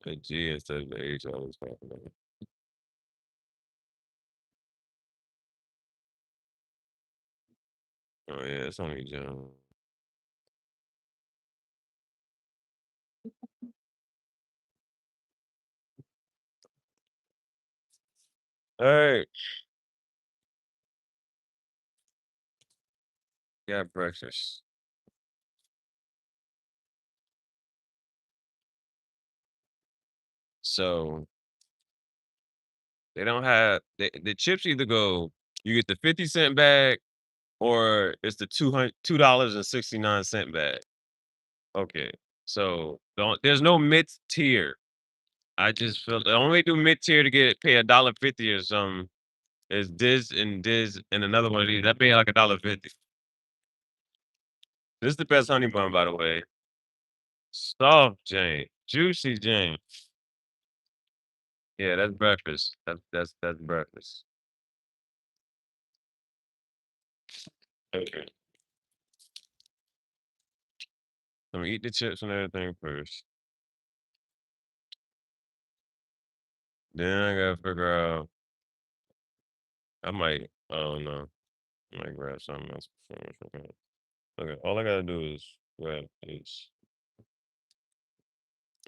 A G instead of the H. I was talking about. Oh yeah, it's only John. All right, got breakfast. So they don't have the chips either go. You get the 50 cent bag or it's the $2.69 bag. Okay, so there's no mid tier. I just feel the only way to do mid tier to get pay $1.50 or something is Diz and another one of these. That pay like $1.50. This is the best honey bun, by the way. Soft Jane, juicy Jane. Yeah, that's breakfast. That's breakfast. Okay. Let me eat the chips and everything first. Then I gotta figure out. I don't know. I might grab something else before. Okay, all I gotta do is grab this.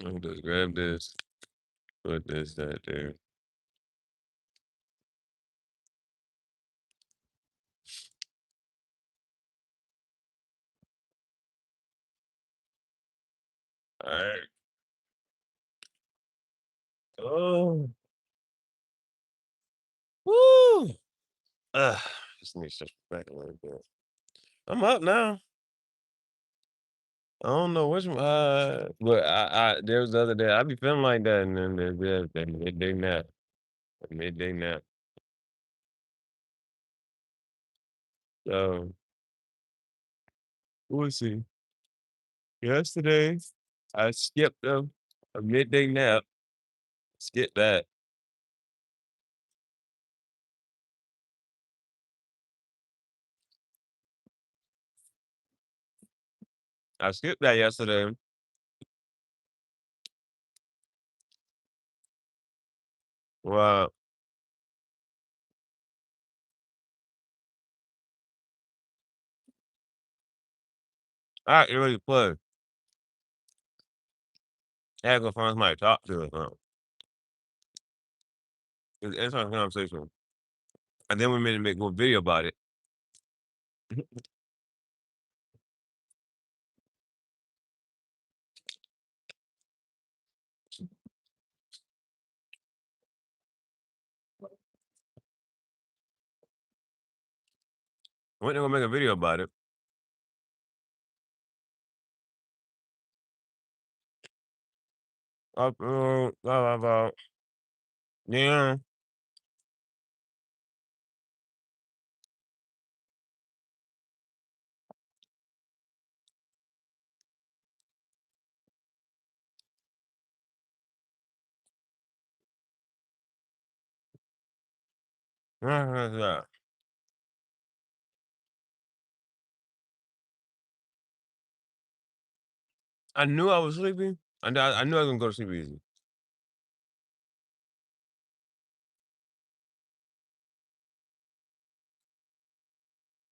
All I can do is grab this, put this, that there. All right. Oh, woo! Ugh, just need to stretch back a little bit. I'm up now. I don't know which one, but there was the other day. I be feeling like that, and then there's that midday nap. A midday nap. So we'll see. Yesterday, I skipped a midday nap. Skip that. I skipped that yesterday. Well, I didn't really play. I had to go find somebody to talk to or something. It's a conversation. And then we made a make a video about it. Went to go make a video about it. Blah, blah, blah. Yeah. I knew I was sleepy. I knew I was gonna go to sleep easy.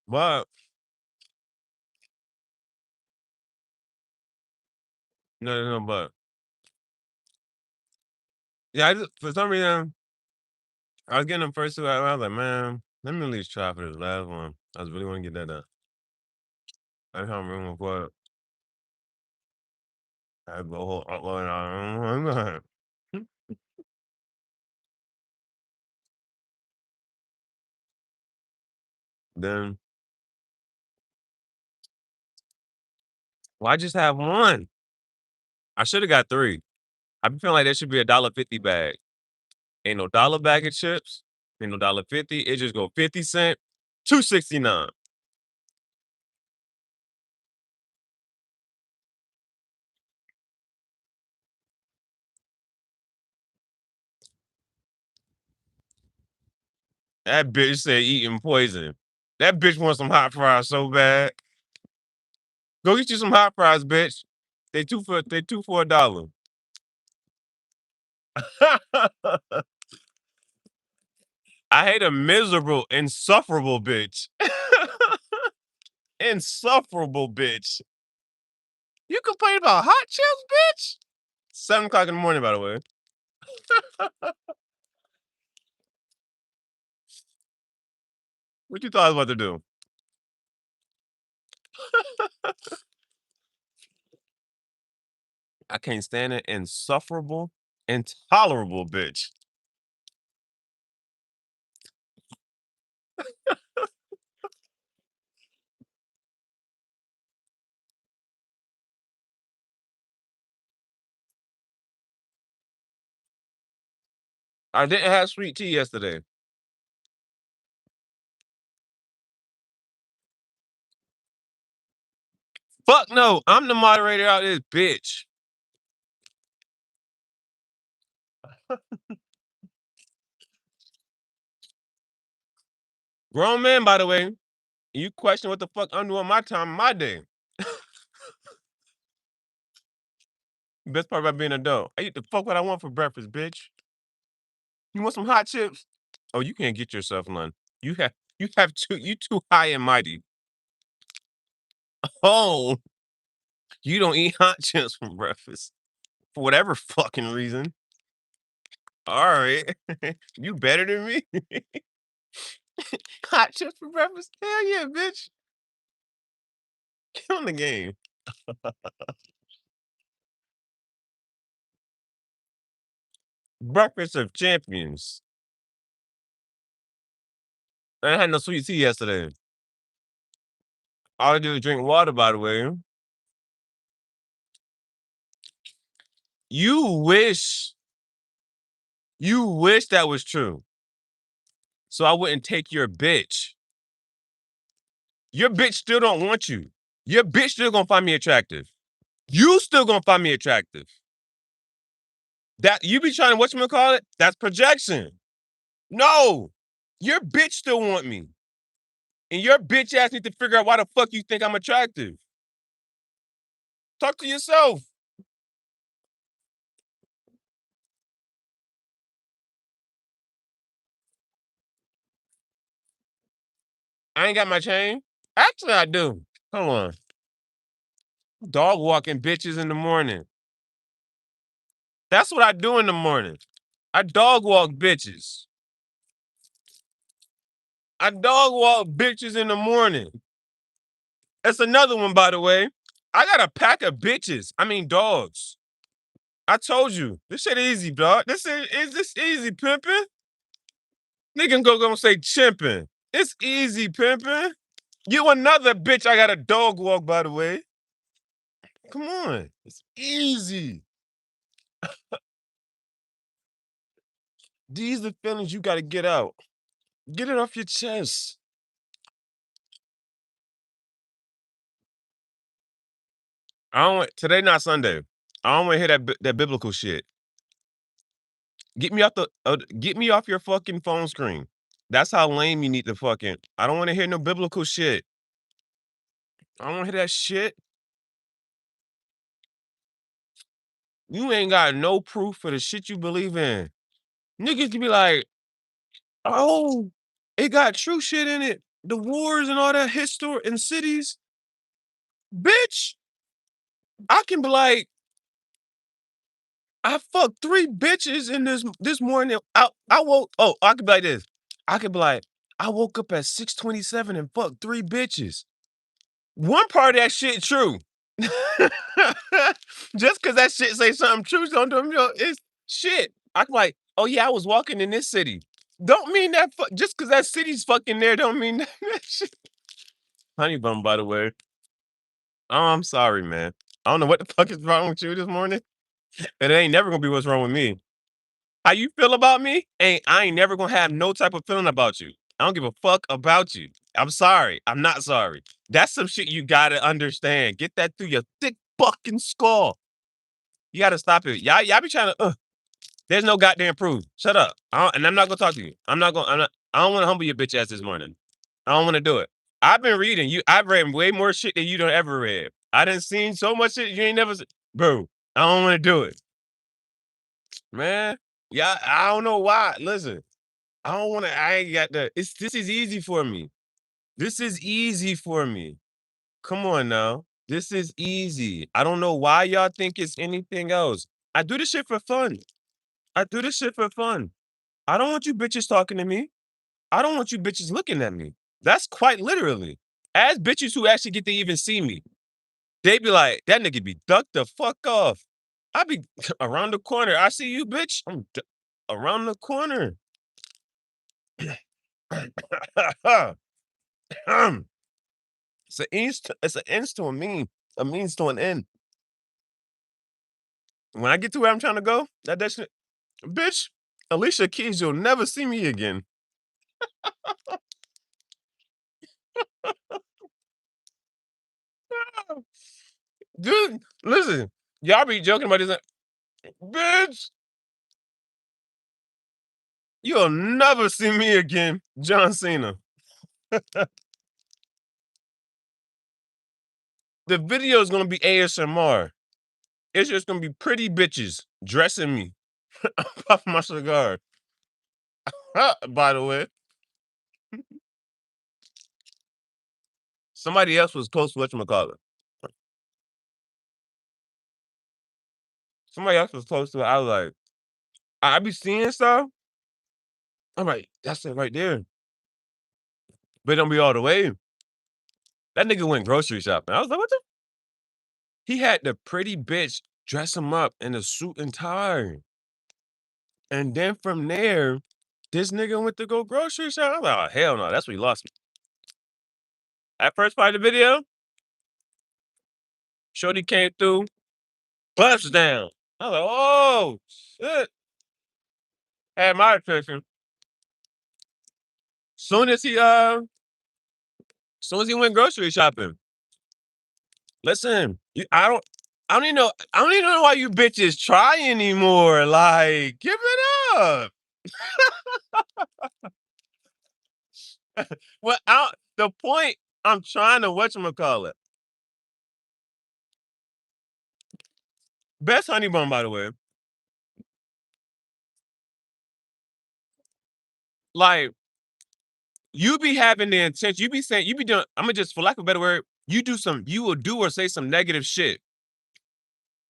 But no, but yeah, for some reason I was getting them first two. I was like, man, let me at least try for this last one. I was really want to get that done. I can't remember what. I go upload. Then well, I just have one. I should have got three. I be feeling like there should be $1.50 bag. Ain't no dollar bag of chips. Ain't no $1.50. It just go 50 cent, 2.69. That bitch said eating poison. That bitch wants some hot fries so bad. Go get you some hot fries, bitch. They two for $1. I hate a miserable, insufferable bitch. Insufferable bitch. You complain about hot chips, bitch? 7 o'clock in the morning, by the way. What you thought I was about to do? I can't stand it. Insufferable, intolerable bitch. I didn't have sweet tea yesterday. Fuck no. I'm the moderator out of this bitch. Grown man, by the way. You question what the fuck I'm doing my time, my day. Best part about being an adult. I eat the fuck what I want for breakfast, bitch. You want some hot chips? Oh, you can't get yourself none. You too high and mighty. Oh, you don't eat hot chips for breakfast. For whatever fucking reason. All right. You better than me? Hot chips for breakfast? Hell yeah, bitch. Get on the game. Breakfast of champions. I had no sweet tea yesterday. All I did was drink water, by the way. You wish, you wish that was true. So I wouldn't take your bitch. Your bitch still don't want you. Your bitch still gonna find me attractive. You still gonna find me attractive. That you be trying to whatchamacallit? That's projection. No. Your bitch still want me. And your bitch ass need to figure out why the fuck you think I'm attractive. Talk to yourself. I ain't got my chain. Actually, I do. Hold on. Dog walking bitches in the morning. That's what I do in the morning. I dog walk bitches. I dog walk bitches in the morning. That's another one, by the way. I got a pack of bitches. I mean dogs. I told you. This shit easy, dog. Is this easy, pimping? Nigga gonna say chimping. It's easy, pimping. You another bitch. I got a dog walk, by the way. Come on. It's easy. These are feelings you gotta get out. Get it off your chest. I don't want today, not Sunday. I don't want to hear that biblical shit. Get me off your fucking phone screen. That's how lame you need to fucking. I don't want to hear no biblical shit. I don't want to hear that shit. You ain't got no proof for the shit you believe in. Niggas can be like, oh, it got true shit in it. The wars and all that history in cities. Bitch, I can be like, I fucked 3 bitches in this morning. I woke. Oh, I could be like this. I could be like, I woke up at 6:27 and fucked 3 bitches. One part of that shit true. Just because that shit say something true, don't do it's shit. I can like, oh yeah, I was walking in this city. Don't mean that. Just because that city's fucking there, don't mean that. Shit. Honey bun, by the way. Oh, I'm sorry, man. I don't know what the fuck is wrong with you this morning, and it ain't never gonna be what's wrong with me. How you feel about me? I ain't never gonna have no type of feeling about you. I don't give a fuck about you. I'm sorry. I'm not sorry. That's some shit you gotta understand. Get that through your thick fucking skull. You gotta stop it. Y'all be trying to. There's no goddamn proof. Shut up. And I'm not gonna talk to you. I'm not gonna. I don't want to humble your bitch ass this morning. I don't want to do it. I've been reading you. I've read way more shit than you don't ever read. I done seen so much shit you ain't never. Bro, I don't want to do it, man. Yeah, I don't know why. Listen, I ain't got the this is easy for me. This is easy for me. Come on now. This is easy. I don't know why y'all think it's anything else. I do this shit for fun. I do this shit for fun. I don't want you bitches talking to me. I don't want you bitches looking at me. That's quite literally. As bitches who actually get to even see me, they be like, that nigga be ducked the fuck off. I be around the corner. I see you, bitch. Around the corner. It's an ends to a mean, a means to an end. When I get to where I'm trying to go, that shit, bitch, Alicia Keys, you'll never see me again. Dude, listen, y'all be joking about this. Bitch, you'll never see me again, John Cena. The video is gonna be ASMR. It's just gonna be pretty bitches dressing me. I'm puffing my cigar. By the way, somebody else was close to whatchamacallit. Somebody else was close to it. I was like, I be seeing stuff. I'm like, that's it right there. But it don't be all the way. That nigga went grocery shopping. I was like, what the? He had the pretty bitch dress him up in a suit and tie. And then from there, this nigga went to go grocery shopping. I'm like, oh, hell no. That's what he lost me. That first part of the video, Shorty came through, bust down. I was like, oh, shit. Had my attention. Soon as he went grocery shopping. Listen, I don't even know why you bitches try anymore. Like, give it up. Well, the point I'm trying to whatchamacallit. Best honey bun, by the way. Like, you be having the intention, you be saying, you be doing, I'm gonna just, for lack of a better word, you will do or say some negative shit.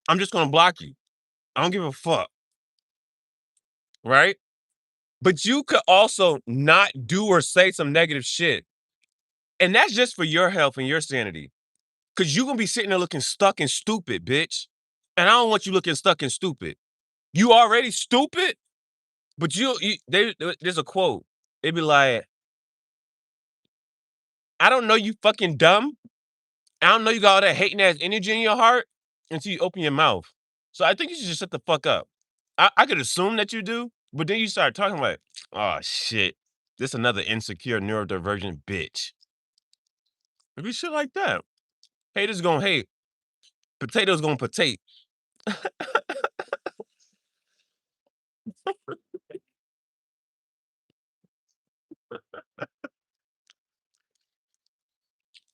I'm just gonna block you. I don't give a fuck. Right? But you could also not do or say some negative shit. And that's just for your health and your sanity. Cause you're gonna be sitting there looking stuck and stupid, bitch. And I don't want you looking stuck and stupid. You already stupid, but there's a quote. It'd be like, I don't know you fucking dumb. I don't know you got all that hating ass energy in your heart until you open your mouth. So I think you should just shut the fuck up. I could assume that you do, but then you start talking like, oh shit, this another insecure neurodivergent bitch. Maybe shit like that. Haters gonna hate. Potatoes gonna potate.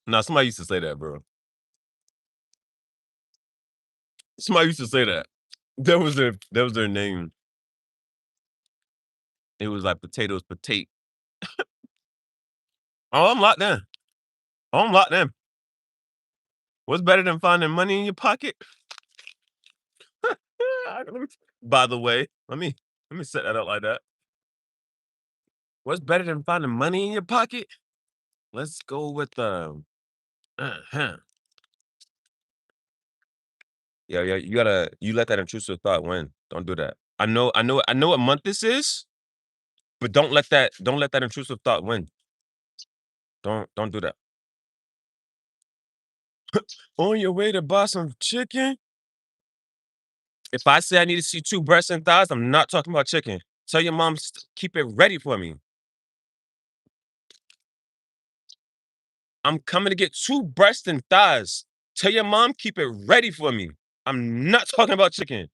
Nah, somebody used to say that, bro. Somebody used to say that. That was their name. It was like potatoes potate. Oh, I'm locked in. Oh, I'm locked in. What's better than finding money in your pocket? By the way, let me set that up like that. What's better than finding money in your pocket? Let's go with uh-huh. Yeah, yeah. You let that intrusive thought win. Don't do that. I know what month this is, but don't let that intrusive thought win. Don't do that. On your way to buy some chicken? If I say I need to see two breasts and thighs, I'm not talking about chicken. Tell your mom keep it ready for me. I'm coming to get two breasts and thighs. Tell your mom keep it ready for me. I'm not talking about chicken.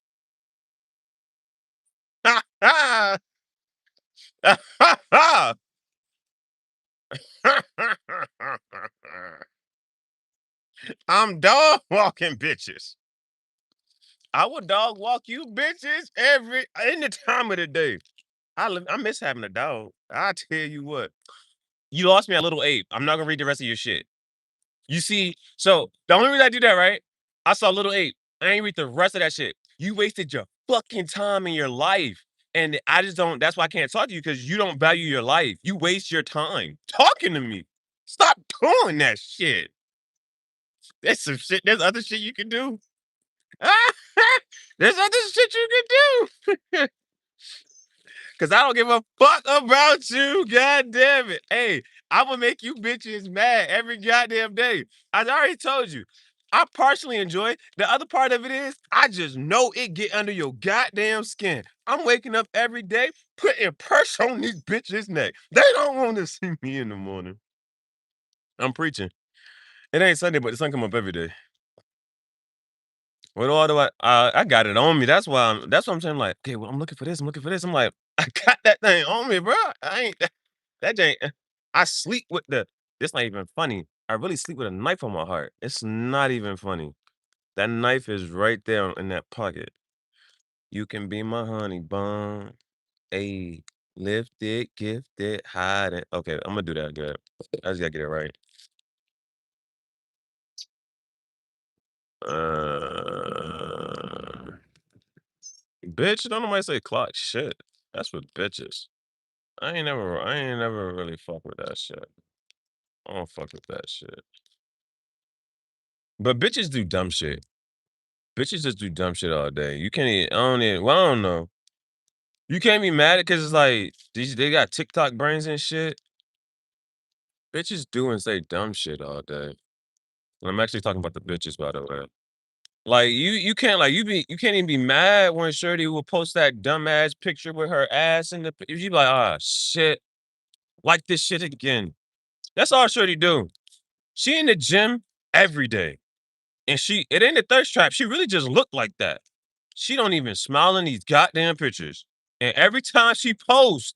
Ha ha! Ha ha! I'm dog walking bitches. I would dog walk you bitches every any time of the day. I miss having a dog. I tell you what. You lost me at Little Ape. I'm not gonna read the rest of your shit. You see, so the only reason I do that, right? I saw Little Ape. I ain't read the rest of that shit. You wasted your fucking time in your life. And I just don't, that's why I can't talk to you because you don't value your life. You waste your time talking to me. Stop doing that shit. There's some shit, there's other shit you can do. There's other shit you can do. Cause I don't give a fuck about you. God damn it. Hey, I will make you bitches mad every goddamn day. I already told you. I partially enjoy it. The other part of it is I just know it get under your goddamn skin. I'm waking up every day putting pressure on these bitches' neck. They don't want to see me in the morning. I'm preaching. It ain't Sunday, but the sun come up every day. What all do I got it on me. That's what I'm saying. Like, okay, well, I'm looking for this. I'm looking for this. I'm like, I got that thing on me, bro. I ain't that ain't I sleep with the this not even funny. I really sleep with a knife on my heart. It's not even funny. That knife is right there in that pocket. You can be my honey bun. Ayy. Lift it, gift it, hide it. Okay, I'm gonna do that good. I just gotta get it right. Uh, bitch, don't nobody say clock shit. That's for bitches. I ain't never really fuck with that shit. I don't fuck with that shit. But bitches do dumb shit. Bitches just do dumb shit all day. You can't even, I don't even, well, I don't know. You can't be mad because it's like they got TikTok brains and shit. Bitches do and say dumb shit all day. And I'm actually talking about the bitches, by the way. Like you can't you can't even be mad when Shorty will post that dumbass picture with her ass in the you be like, ah shit, like this shit again. That's all Shorty do. She in the gym every day. And it ain't a thirst trap. She really just looked like that. She don't even smile in these goddamn pictures. And every time she posts,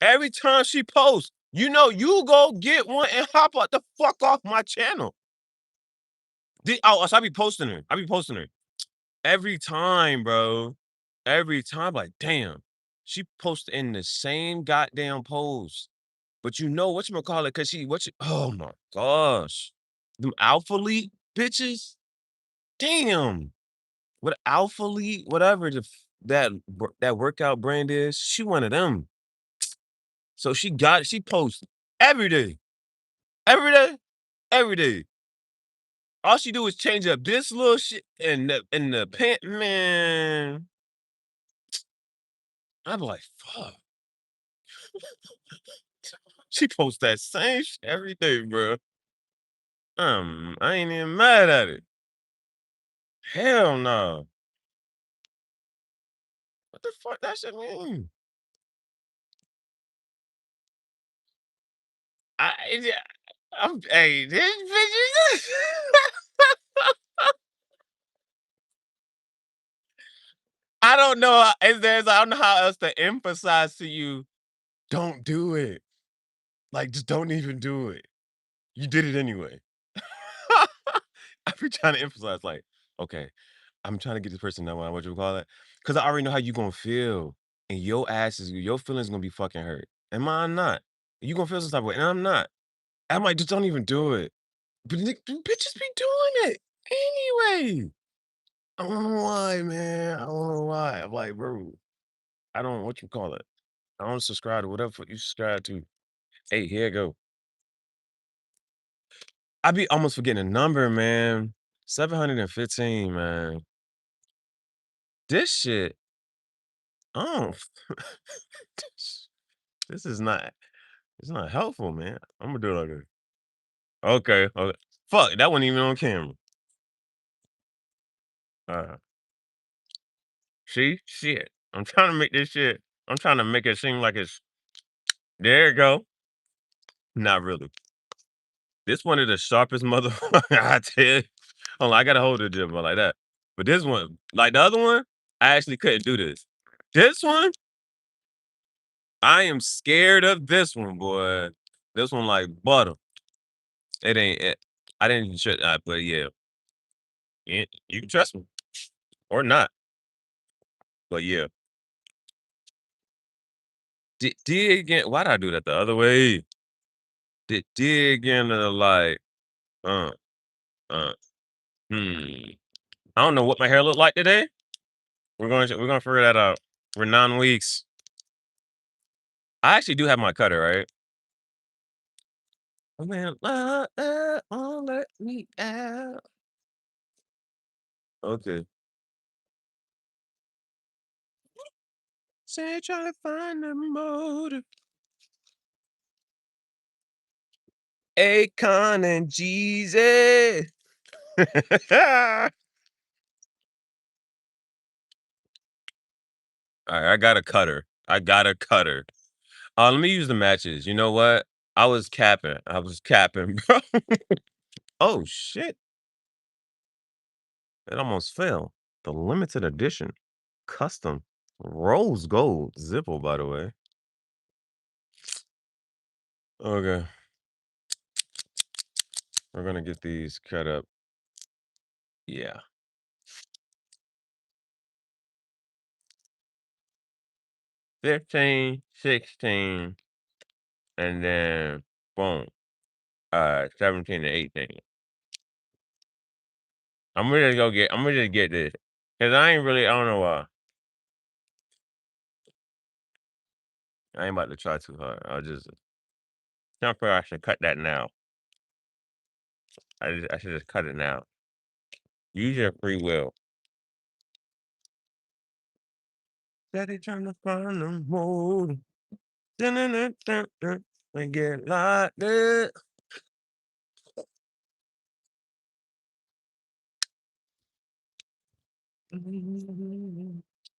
you know, you go get one and hop out the fuck off my channel. So I be posting her. I be posting her every time, bro. Every time, like, damn, she posted in the same goddamn pose. But you know what you call it? Cause oh my gosh, them alpha elite bitches. Damn. What Alpha Elite, whatever that workout brand is, she one of them. So she posts every day, every day, every day. All she do is change up this little shit and the pant, man. I'm like, fuck. She posts that same shit every day, bro. I ain't even mad at it. Hell no. What the fuck that shit mean? Yeah, hey, this bitch. I don't know. I don't know how else to emphasize to you. Don't do it. Like, just don't even do it. You did it anyway. I be trying to emphasize, like, okay, I'm trying to get this person to know what you call it, because I already know how you gonna feel, and your feelings gonna be fucking hurt, and mine not. You gonna feel some type of way, and I'm not. I'm like, just don't even do it. But bitches be doing it anyway. I don't know why, man. I don't know why. I'm like, bro, I don't what you call it. I don't subscribe to whatever you subscribe to. Hey, here you go. I be almost forgetting a number, man. 715, man. This shit, oh, this this is not it's not helpful, man. I'm gonna do it like this. Okay, okay. Fuck, that wasn't even on camera. Uh, see? Shit. I'm trying to make it seem like it's there you go. Not really. This one is the sharpest motherfucker I tell you. Hold on, I gotta hold it just like that. But this one, like the other one, I actually couldn't do this. This one, I am scared of this one, boy. This one like butter. It ain't it. I didn't but yeah. You can trust me. or not. But yeah, dig in. Why did I do that the other way? Dig into like, uh, uh, hmm. I don't know what my hair looked like today. We're gonna figure that out. We're 9 weeks. I actually do have my cutter, right? Oh man, won't let me out. Okay. Say trying to find the motive. Akon and Jeezy. All right, I got a cutter. I got a cutter. Let me use the matches. You know what? I was capping. I was capping, bro. Oh shit! It almost fell. The limited edition, custom, rose gold Zippo, by the way. Okay, we're gonna get these cut up. Yeah, 15, 16, and then boom, 17 and 18. I'm ready to get this. Cause I don't know why. I ain't about to try too hard. I should cut that now. I should just cut it now. Use your free will. Daddy trying to find the mood. Dun-dun-dun-dun-dun, and get like that.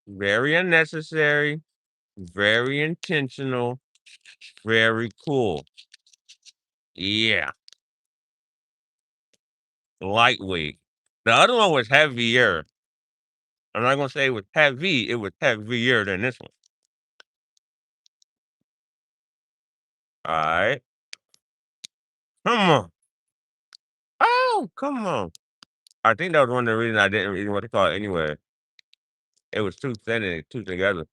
Very unnecessary, very intentional, very cool. Yeah, lightweight. The other one was heavier. I'm not gonna say it was heavy, it was heavier than this one. Alright. Come on. Oh, come on. I think that was one of the reasons I didn't really want to call it anyway. It was too thin and too together.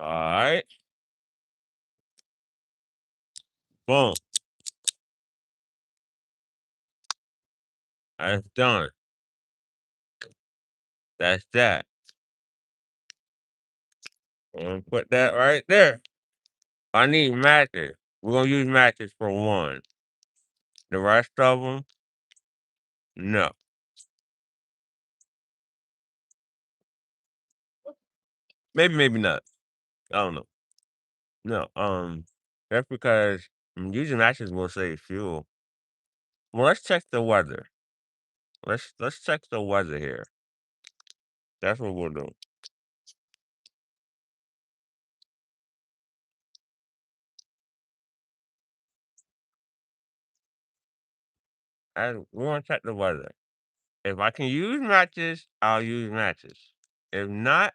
Alright. Boom. That's done. That's that. Put that right there. I need matches. We're gonna use matches for one. The rest of them, no. Maybe, maybe not. I don't know. No. That's because using matches will save fuel. Well, let's check the weather. Let's check the weather here. That's what we'll do. And we want to check the weather. If I can use matches, I'll use matches. If not,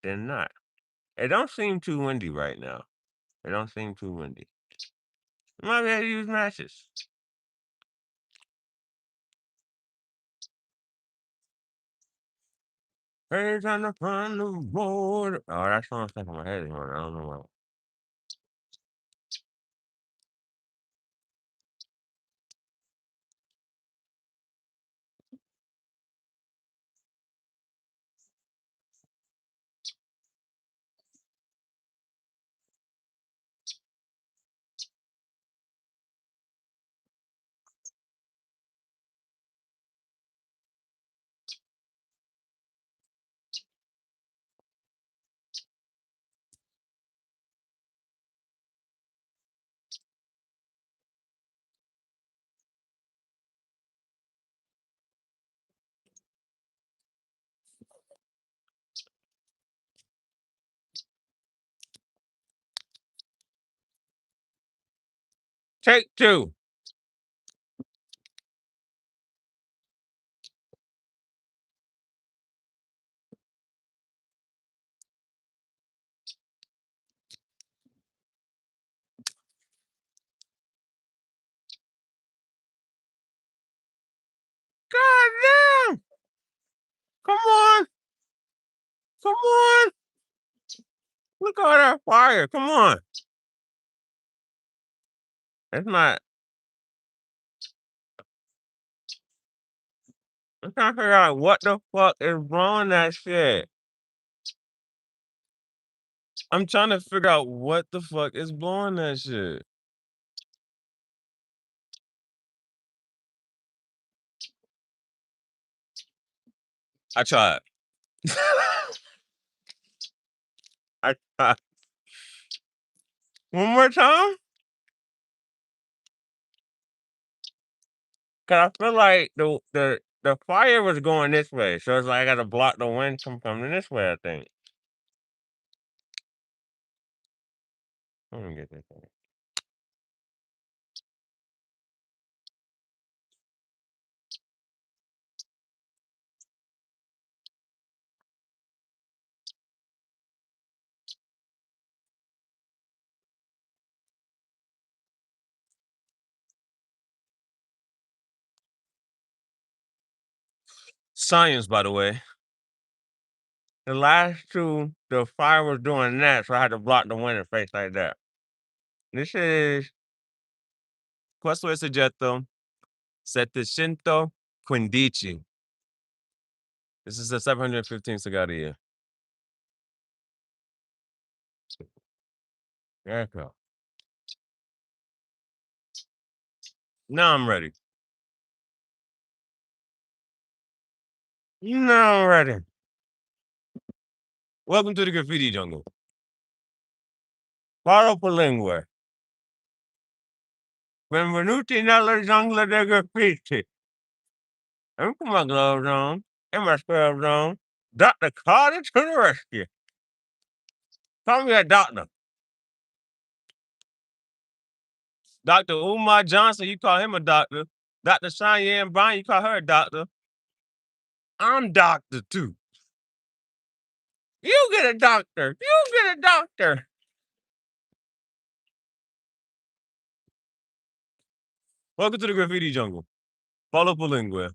then not. It don't seem too windy right now. It don't seem too windy. I might be able to use matches. Hey, time to find the road. Oh, that song's stuck in my head anymore. I don't know why. Take two. God damn! Come on! Come on! Look at all that fire! Come on! It's not. I'm trying to figure out what the fuck is blowing that shit. I'm trying to figure out what the fuck is blowing that shit. I tried. I tried. One more time? Cause I feel like the fire was going this way, so it's like I gotta block the wind from coming this way, I think. Let me get this thing. Science, by the way. The last two, the fire was doing that, so I had to block the wind and face like that. This is questo è soggetto 715. This is a 715 cigar a year. There you go. Now I'm ready. Now I'm ready. Welcome to the graffiti jungle. Parlo per lingue. Benvenuti nella giungla del graffiti. Let me put my gloves on and my scrubs on. Dr. Carter to the rescue. Call me a doctor. Dr. Umar Johnson, you call him a doctor. Dr. Cheyenne Bryan, you call her a doctor. I'm doctor too. You get a doctor. You get a doctor. Welcome to the graffiti jungle. Follow Lingue.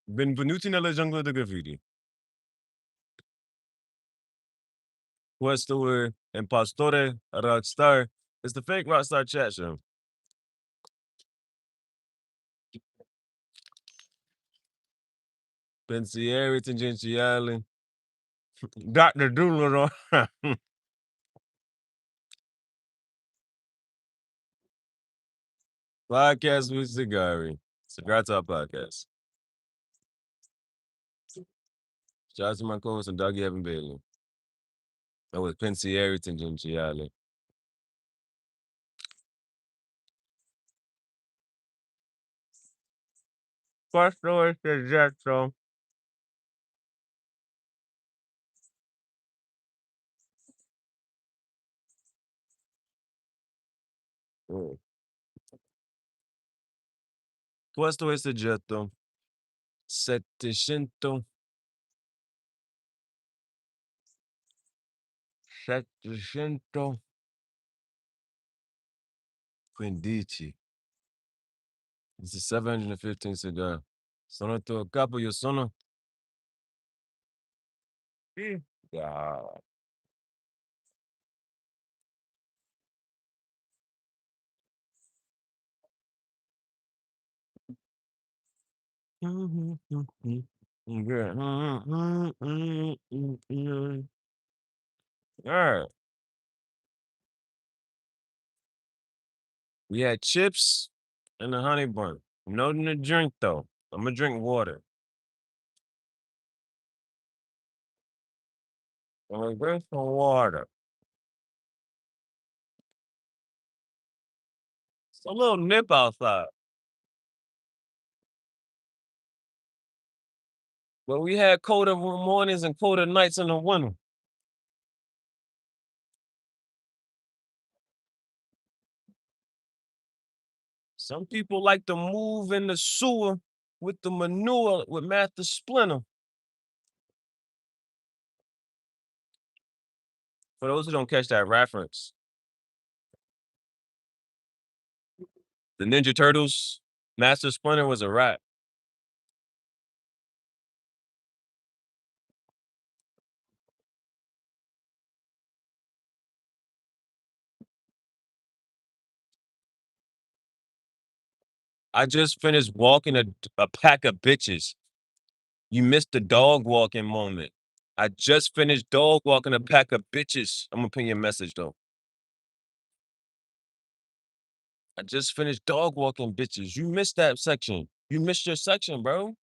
Benvenuti nella giungla del graffiti. Questo è Impostore Rockstar. It's the fake Rockstar chat show. Pensieri tangenziali. Dr. Doolittle. Podcast with Cigar. Cigar Talk Podcast. Shout out to my co-host and Dougie Evan Bailey. That was Pensieri tangenziali. Questo è soggetto. Questo è soggetto 700 715. This is 715 cigar. Sono to capo, io sono. Sì. Yeah. Yeah. Alright. We had chips and a honey bun. Nothing to drink though. I'm gonna drink water. I'm gonna drink some water. It's a little nip outside. But we had colder mornings and colder nights in the winter. Some people like to move in the sewer with the manure with Master Splinter. For those who don't catch that reference, the Ninja Turtles, Master Splinter was a rat. I just finished walking a pack of bitches. You missed the dog walking moment. I just finished dog walking a pack of bitches. I'm gonna pin your message though. I just finished dog walking bitches. You missed that section. You missed your section, bro.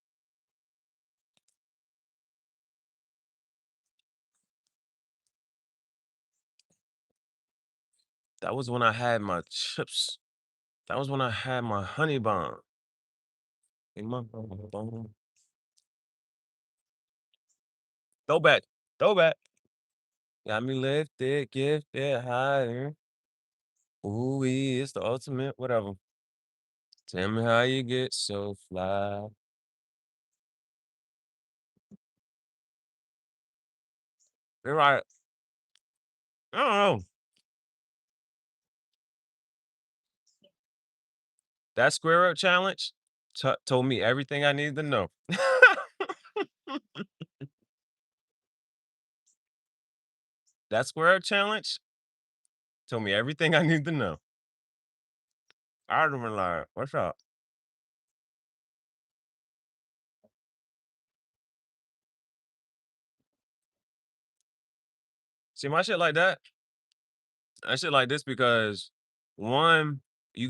That was when I had my chips. That was when I had my honey bun. In my bone. Throw back. Throw back. Got me lifted, gifted, higher. Ooh, it's the ultimate, whatever. Tell me how you get so fly. You're right. I don't know. That square up challenge told me everything I needed to know. That square up challenge told me everything I need to know. I'd have been like, what's up? See my shit like that? I shit like this because one, you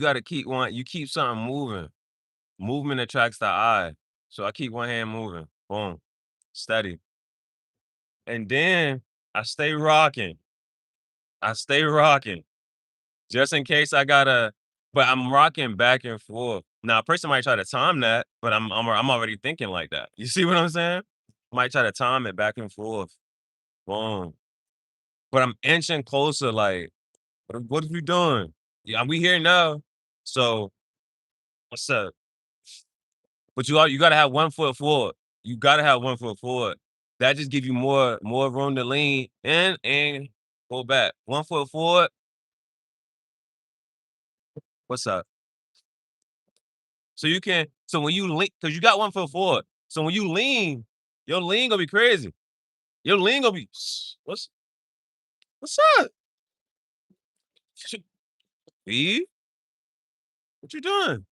keep something moving. Movement attracts the eye. So I keep one hand moving. Boom. Steady. And then I stay rocking. I stay rocking. Just in case I gotta, but I'm rocking back and forth. Now, a person might try to time that, but I'm already thinking like that. You see what I'm saying? Might try to time it back and forth. Boom. But I'm inching closer, like, what are we doing? Yeah, we here now. So what's up? But you gotta have 1 foot forward. You gotta have 1 foot forward. That just give you more room to lean in and go back. 1 foot forward. What's up? So when you lean, because you got 1 foot forward. So when you lean, your lean gonna be crazy. Your lean gonna be what's up? B, what you doing?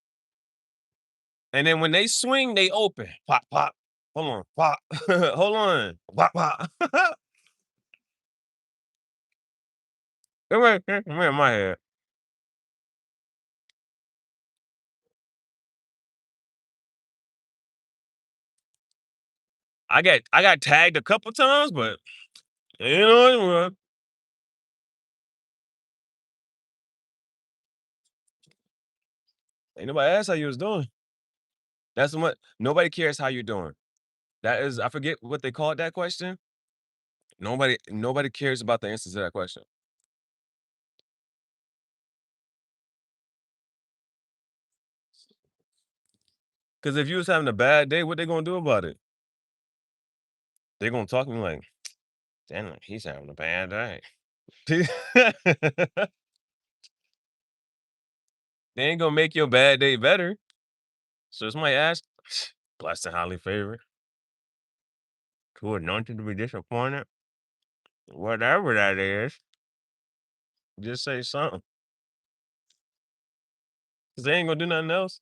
And then when they swing, they open. Pop, pop. Hold on, pop. Hold on. Pop, pop. Come here, my head. I got tagged a couple times, but you know what? Ain't nobody asked how you was doing. That's what nobody cares how you're doing. That is, I forget what they called that question. Nobody cares about the answers to that question. Because if you was having a bad day, what they gonna do about it? They gonna talk to me like, damn, he's having a bad day. They ain't gonna make your bad day better. So somebody ask, blessed and highly favored, who anointed to be disappointed, whatever that is, just say something. Cause they ain't gonna do nothing else.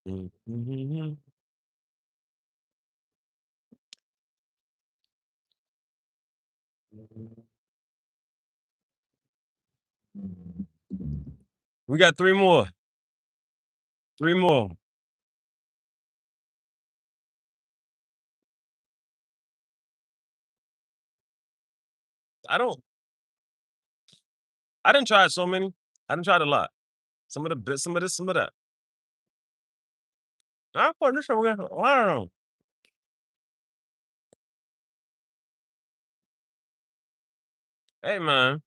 Mhm. We got 3 more. 3 more. I don't. I didn't try so many. I didn't try a lot. Some of the bits, some of this, some of that. I put this over. I don't know. Hey man,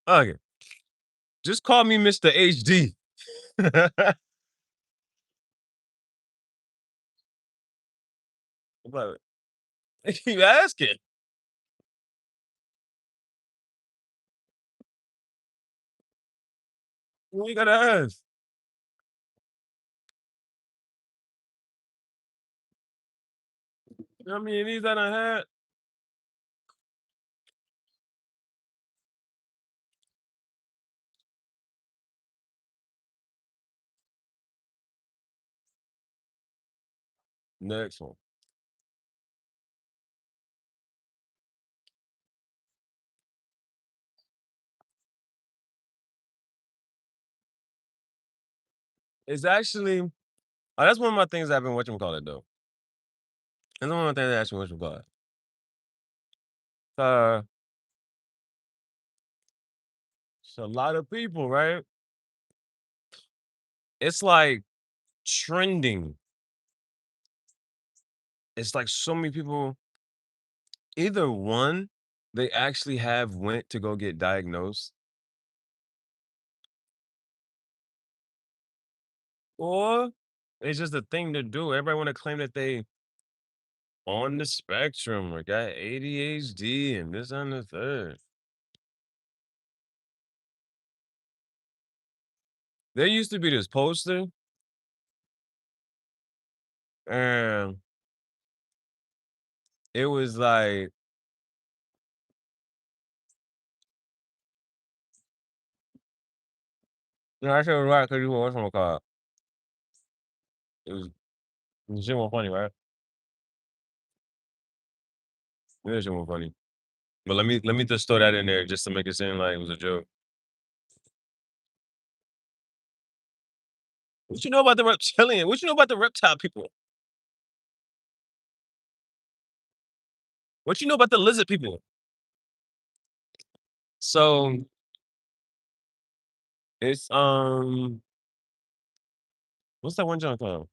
okay, just call me Mr. HD. But I keep asking. What you gotta ask? How many of these that I had? Next one. It's actually that's one of my things I've been watching call it though. That's one of my things I actually watching call it. Uh, it's a lot of people, right? It's like trending. It's like so many people. Either one, they actually have went to go get diagnosed, or it's just a thing to do. Everybody want to claim that they on the spectrum or got ADHD and this and the third. There used to be this poster, and it was like, no, I said right because you were what's called. It was shit more funny, right? It was shit more funny. But let me just throw that in there just to make it seem like it was a joke. What you know about the reptilian? What you know about the reptile people? What you know about the lizard people? So it's what's that one junk called?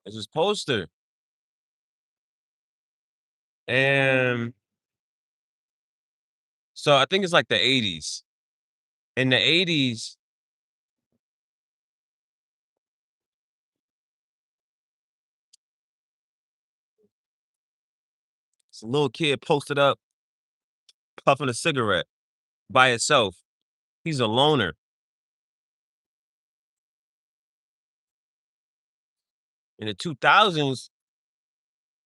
It's this poster. And so I think it's like the 80s. In the 80s, this little kid posted up puffing a cigarette by itself. He's a loner. In the 2000s,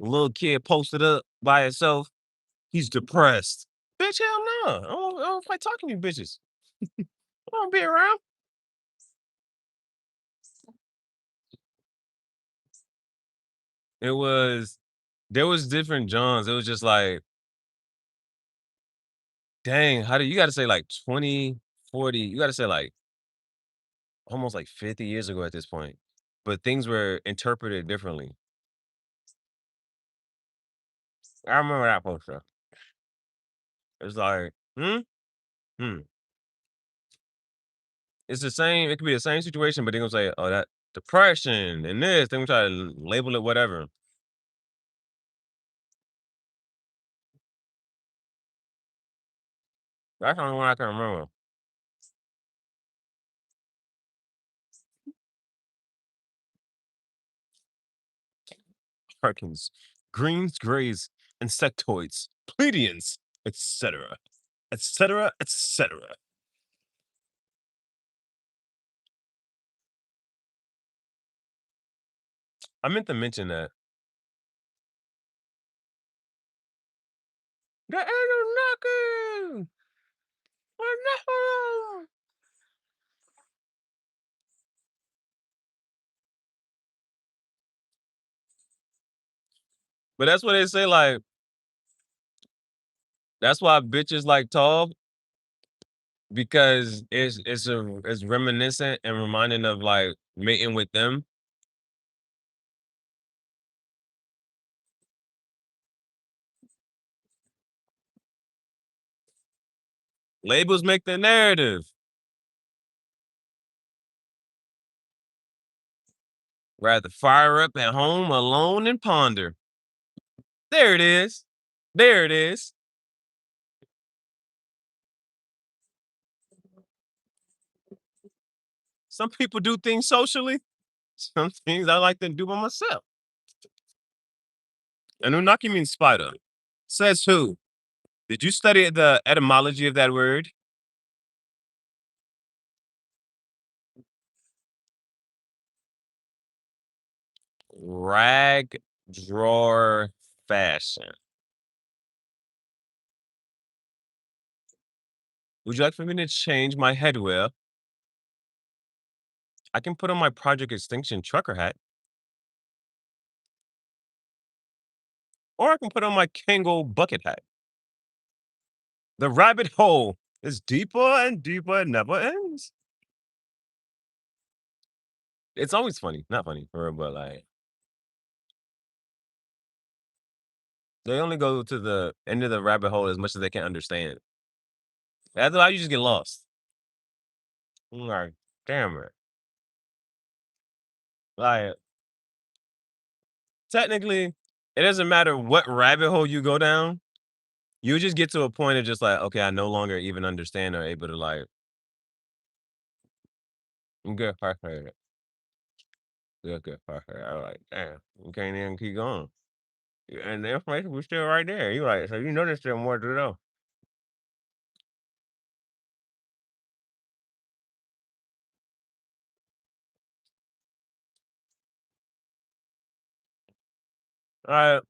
a little kid posted up by itself. He's depressed. Bitch, hell no. I don't like talking to you bitches. I don't be around. It was there was different Johns. It was just like, dang, how do you gotta say like 20, 40, you gotta say like almost like 50 years ago at this point. But things were interpreted differently. I remember that poster. It's like, hmm, hmm. It's the same. It could be the same situation, but they're gonna say, "Oh, that depression and this." They're gonna try to label it whatever. That's the only one I can remember. Perkins, greens, grays, insectoids, pledians, etc., etc., etc. I meant to mention that. The Anunnaki! Wonderful! But that's what they say. Like that's why bitches like tall because it's reminiscent and reminding of like mating with them. Labels make the narrative. Rather fire up at home alone and ponder. There it is. There it is. Some people do things socially. Some things I like to do by myself. Anunnaki means spider. Says who? Did you study the etymology of that word? Rag drawer fashion. Would you like for me to change my headwear? I can put on my Project Extinction trucker hat, or I can put on my Kango bucket hat. The rabbit hole is deeper and deeper, it never ends. It's always funny, not funny for real, but like they only go to the end of the rabbit hole as much as they can understand. That's why you just get lost. I'm like, damn it. Like, technically, it doesn't matter what rabbit hole you go down. You just get to a point of just like, okay, I no longer even understand or able to like get her. Good for her. I was like, damn, you can't even keep going. And the information was still right there. You like, so you know there's still more to know. Uh,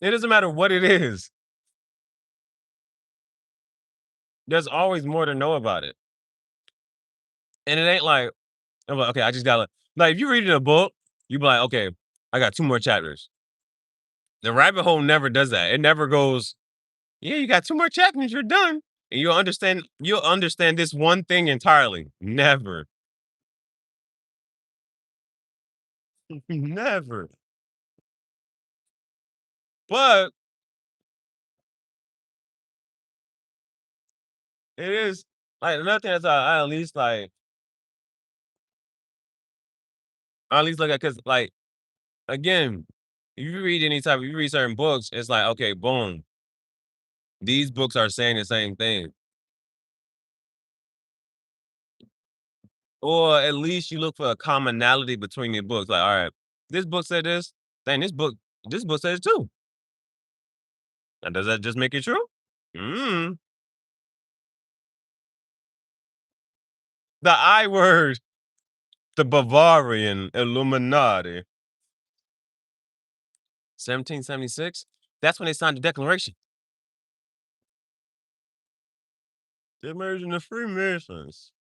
it doesn't matter what it is. There's always more to know about it. And it ain't like, I'm like, okay, I just gotta like if you read in a book, you be like, okay, I got two more chapters. The rabbit hole never does that. It never goes, yeah, you got two more chapters, you're done. And you'll understand this one thing entirely. Never. Never. But it is like another thing that's I at least like I at least look at because like again, if you read certain books, it's like, okay, boom, these books are saying the same thing. Or at least you look for a commonality between the books. Like, all right, this book said this, then this book says too. Now, does that just make it true? Mm. The I word, the Bavarian Illuminati. 1776? That's when they signed the Declaration. The emerging of Freemasons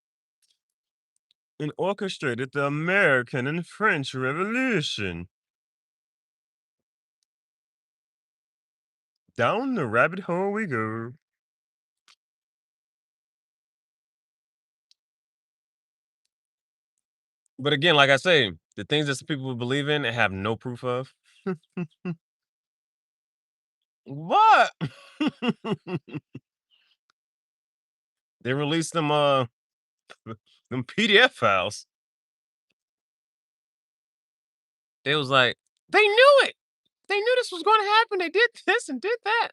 and orchestrated the American and French Revolution. Down the rabbit hole we go. But again, like I say, the things that some people believe in and have no proof of. What? They released them PDF files. It was like, they knew it. They knew this was going to happen. They did this and did that.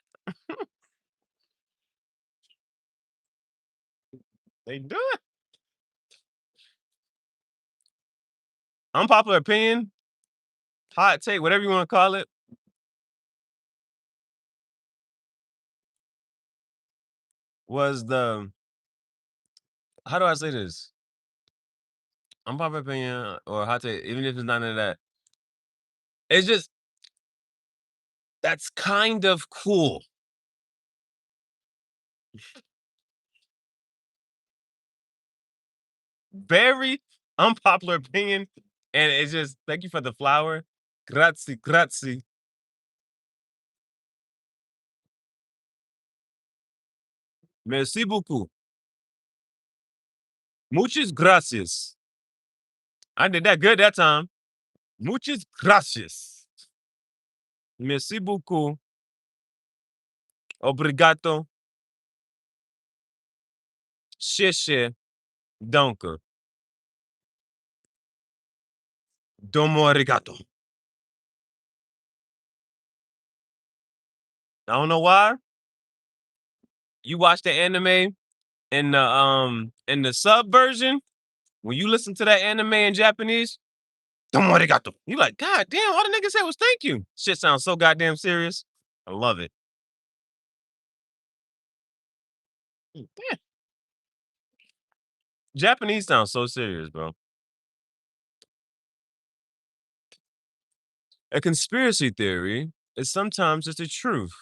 They do it. Unpopular opinion, hot take, whatever you want to call it, was the how do I say this? Unpopular opinion or hot take, even if it's none of that. It's just that's kind of cool. Very unpopular opinion. And it's just thank you for the flower. Grazie, grazie. Merci beaucoup. Muchas gracias. I did that good that time. Muchas gracias. Merci beaucoup. Obrigado. Sheshe. Danke. Domo arigato. I don't know why. You watch the anime in the sub version, when you listen to that anime in Japanese, "Domo arigato." You like, God damn, all the nigga said was thank you. Shit sounds so goddamn serious. I love it. Yeah. Japanese sounds so serious, bro. A conspiracy theory is sometimes just a truth,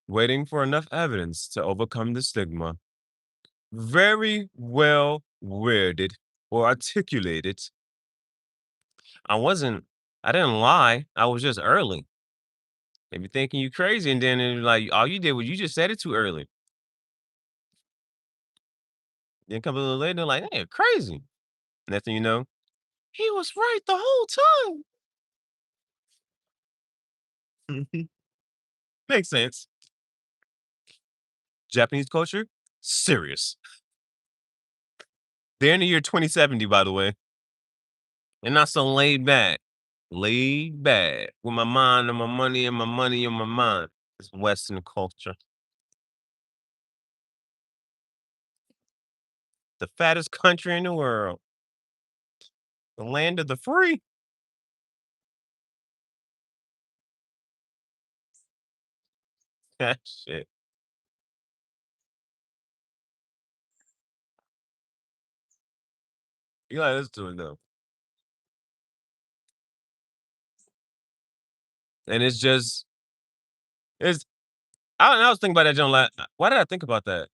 waiting for enough evidence to overcome the stigma. Very well worded or articulated. I wasn't, I didn't lie. I was just early. They be thinking you crazy, and then it's like all you did was you just said it too early. Then a couple of little later, they're like, hey, crazy. Next thing you know, he was right the whole time. Makes sense. Japanese culture, serious. They're in the year 2070, by the way. They're not so laid back. Laid back. With my mind and my money and my money and my mind. It's Western culture. The fattest country in the world. The land of the free. That shit. You gotta listen to it though. And it's just, it's, I don't know. I was thinking about that, John. Why did I think about that?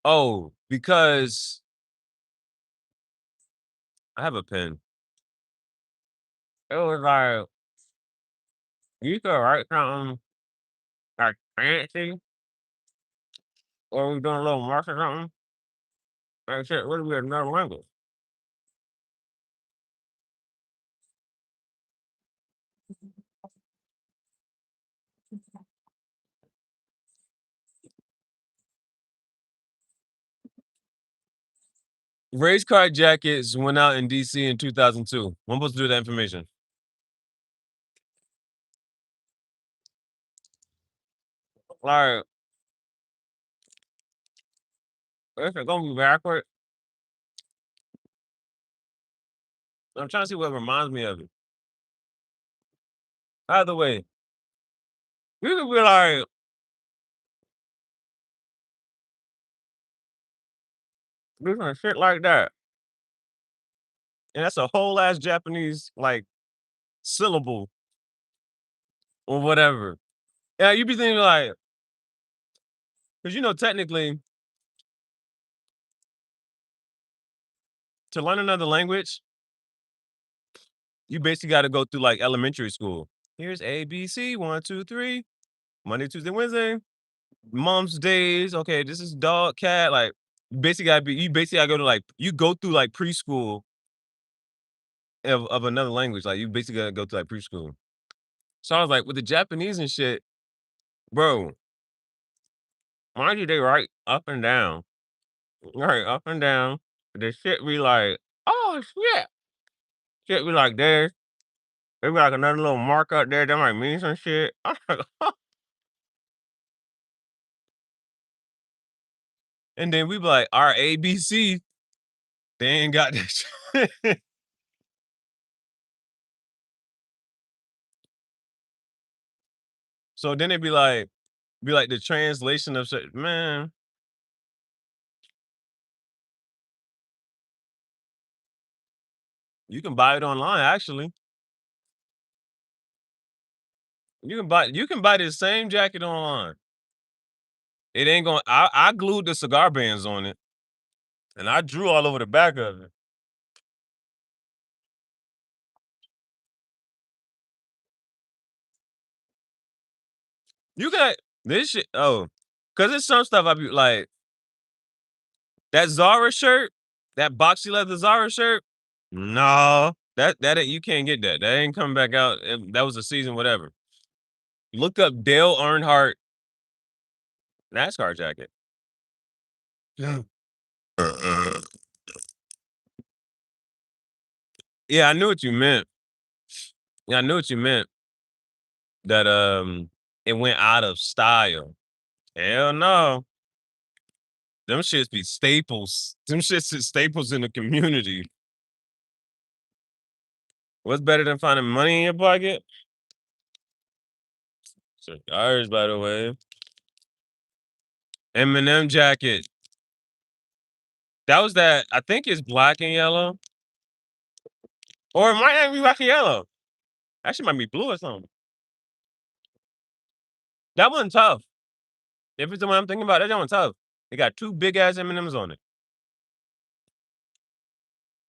Oh, because I have a pen. It was like, you could write something like fancy, or we doing a little mark or something. Like shit, what if we had another language? Race car jackets went out in DC in 2002. I'm supposed to do that information. Like, if it's gonna be backward, I'm trying to see what reminds me of it. Either way, you could be like, doing shit like that. And that's a whole ass Japanese like syllable or whatever. Yeah, you be thinking like, because you know, technically, to learn another language, you basically got to go through like elementary school. Here's A, B, C, one, two, three, Monday, Tuesday, Wednesday, mom's days. Okay, this is dog, cat. Like, you basically gotta go to like, you go through like preschool of another language. Like, you basically gotta go to like preschool. So I was like, with the Japanese and shit, bro, mind you, they write up and down. Right, up and down. The shit be like, oh shit. Shit be like this. There be like another little mark up there that might mean some shit. I'm like, and then we be like, our ABC, they ain't got that shit. So then it be like the translation of shit. Man, you can buy it online actually. You can buy the same jacket online. It ain't going I glued the cigar bands on it and I drew all over the back of it. You got this shit. Oh, cause it's some stuff I be like that Zara shirt, that boxy leather Zara shirt. No, that ain't, you can't get that. That ain't coming back out. That was a season, whatever. Look up Dale Earnhardt NASCAR jacket. Yeah. Yeah, I knew what you meant. Yeah, I knew what you meant. That it went out of style. Hell no. Them shits be staples. Them shits is staples in the community. What's better than finding money in your pocket? Cigars, by the way. Eminem jacket. That was that. I think it's black and yellow, or it might not be black and yellow. Actually, might be blue or something. That one tough. If it's the one I'm thinking about, that one tough. It got two big ass M&Ms on it.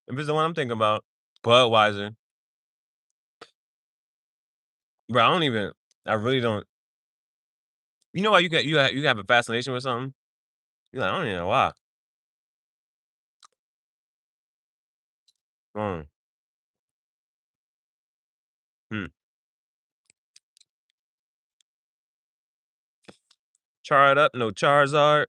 If it's the one I'm thinking about, Budweiser. Bro, I don't even. I really don't. You know why you have a fascination with something? You're like, I don't even know why. Mm. Hmm. Char it up, no Charizard.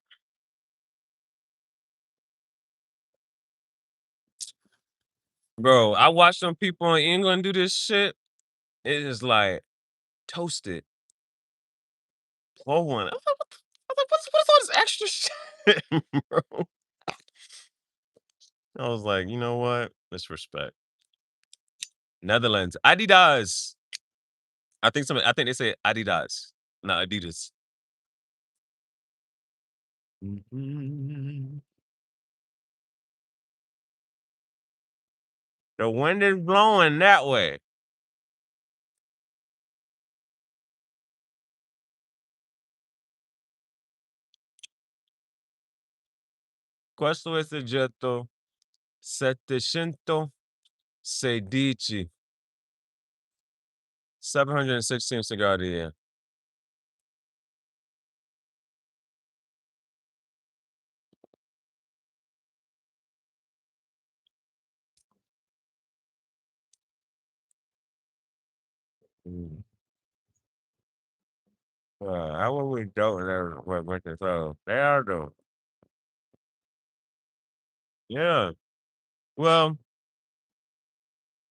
Bro, I watched some people in England do this shit. It is like toasted. Flowing. What's all this extra shit, bro? I was like, you know what? Let's respect. Netherlands. Adidas. I think they say Adidas, not Adidas. Mhm. The wind is blowing that way. Questo è soggetto 716. 716 cigar a year. Mm. How would we don't know what they so they are though. Yeah. Well,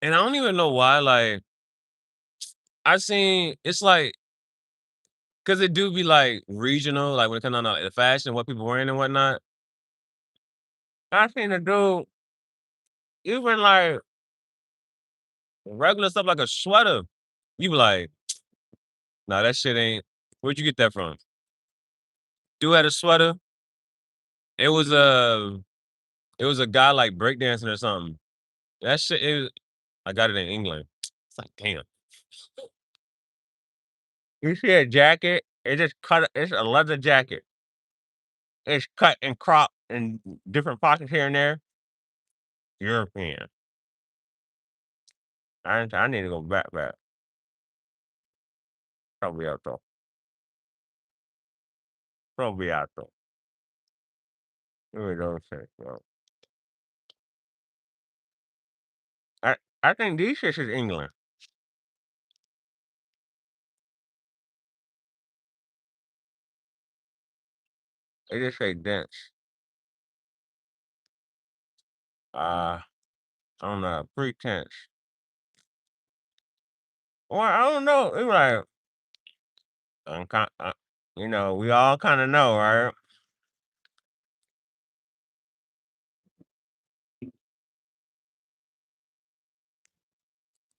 and I don't even know why. Like I seen it's like because it do be like regional, like when it comes down to like, the fashion, what people wearing and whatnot. I seen a dude even like regular stuff like a sweater. You be like, nah, that shit ain't. Where'd you get that from? Dude had a sweater. It was a it was a guy like breakdancing or something. That shit. I got it in England. It's like damn. You see a jacket? It just cut. It's a leather jacket. It's cut and cropped in different pockets here and there. European. I need to go back. Probably out though. Probably out though. Really don't say so. I think these shits is England. They just say dense. Uh, I don't know, pretense. Or I don't know. It's like I'm kind, we all kind of know, right?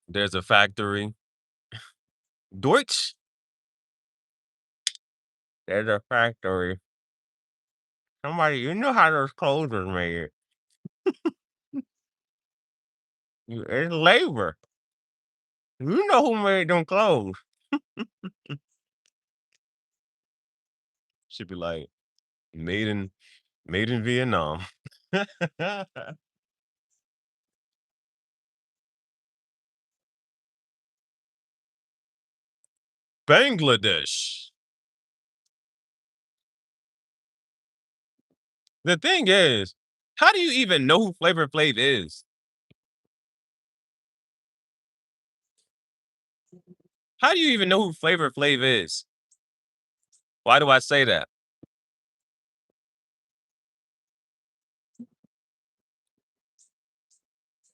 There's a factory. Deutsch. There's a factory. Somebody, you know how those clothes are made. It's labor. You know who made them clothes. Should be like made in made in Vietnam. Bangladesh. The thing is, how do you even know who Flavor Flav is? How do you even know who Flavor Flav is? Why do I say that?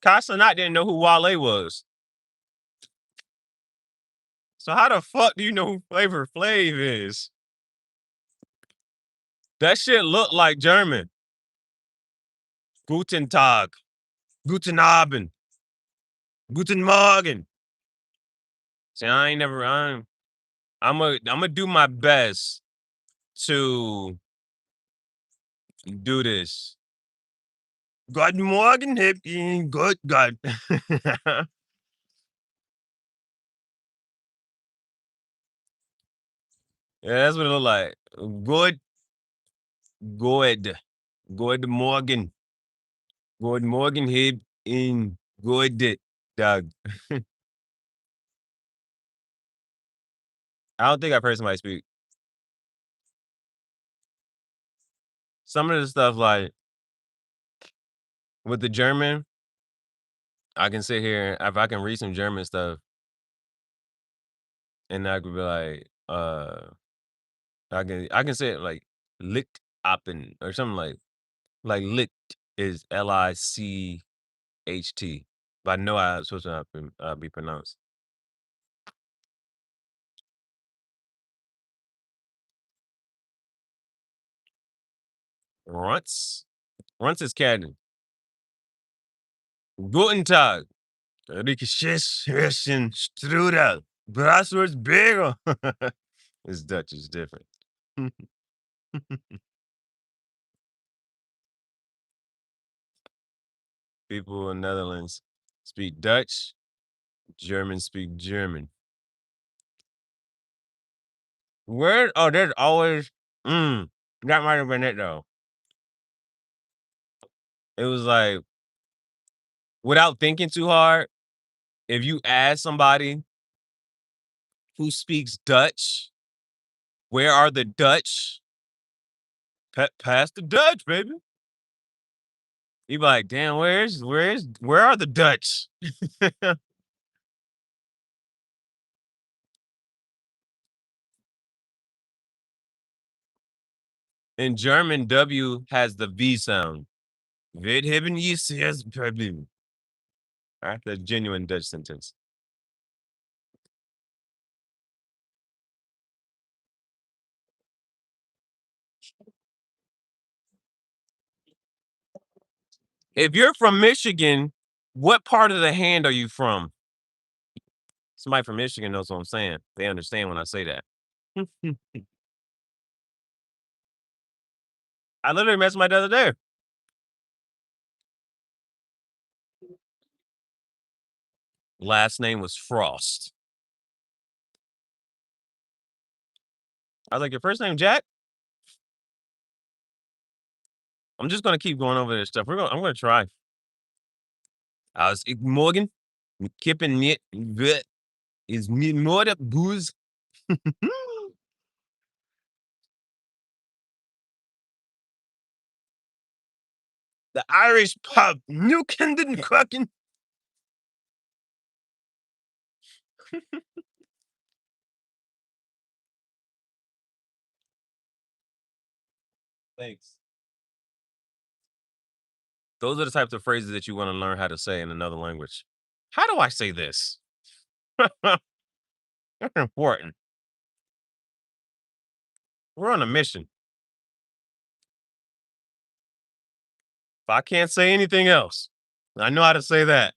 Casanat didn't know who Wale was. So how the fuck do you know who Flavor Flav is? That shit look like German. Guten Tag. Guten Abend. Guten Morgen. See, I ain't never. I'm gonna do my best to do this. Guten Morgen, Hippie. Good God. Yeah, that's what it look like. Good, good, good morgen. Good morgen, Hib in good dog. I don't think I've heard somebody speak. Some of the stuff like with the German, I can sit here if I can read some German stuff and I could be like, I can say it like licht appen or something like licht is Licht. But I know how it's supposed to be pronounced. Runts. Runts is Canton. Guten Tag. Rikishish Strudel. Bratwurst Bagel. It's Dutch is different. People in Netherlands speak Dutch. Germans speak German. Where? Oh, there's always. That might have been it though. It was like without thinking too hard. If you ask somebody who speaks Dutch, where are the Dutch? Pass the Dutch, baby. You be like, damn, where are the Dutch? In German, W has the V sound. Wir haben dieses Problem. That's a genuine Dutch sentence. If you're from Michigan, what part of the hand are you from? Somebody from Michigan knows what I'm saying. They understand when I say that. I literally met somebody the other day. Last name was Frost. I was like, your first name Jack? I'm just gonna keep going over this stuff. I'm gonna try. Als ik morgen met kippen niet weet, is niet nodig booze. The Irish pub, New Kenden Cooking. Thanks. Those are the types of phrases that you want to learn how to say in another language. How do I say this? That's important. We're on a mission. If I can't say anything else, I know how to say that.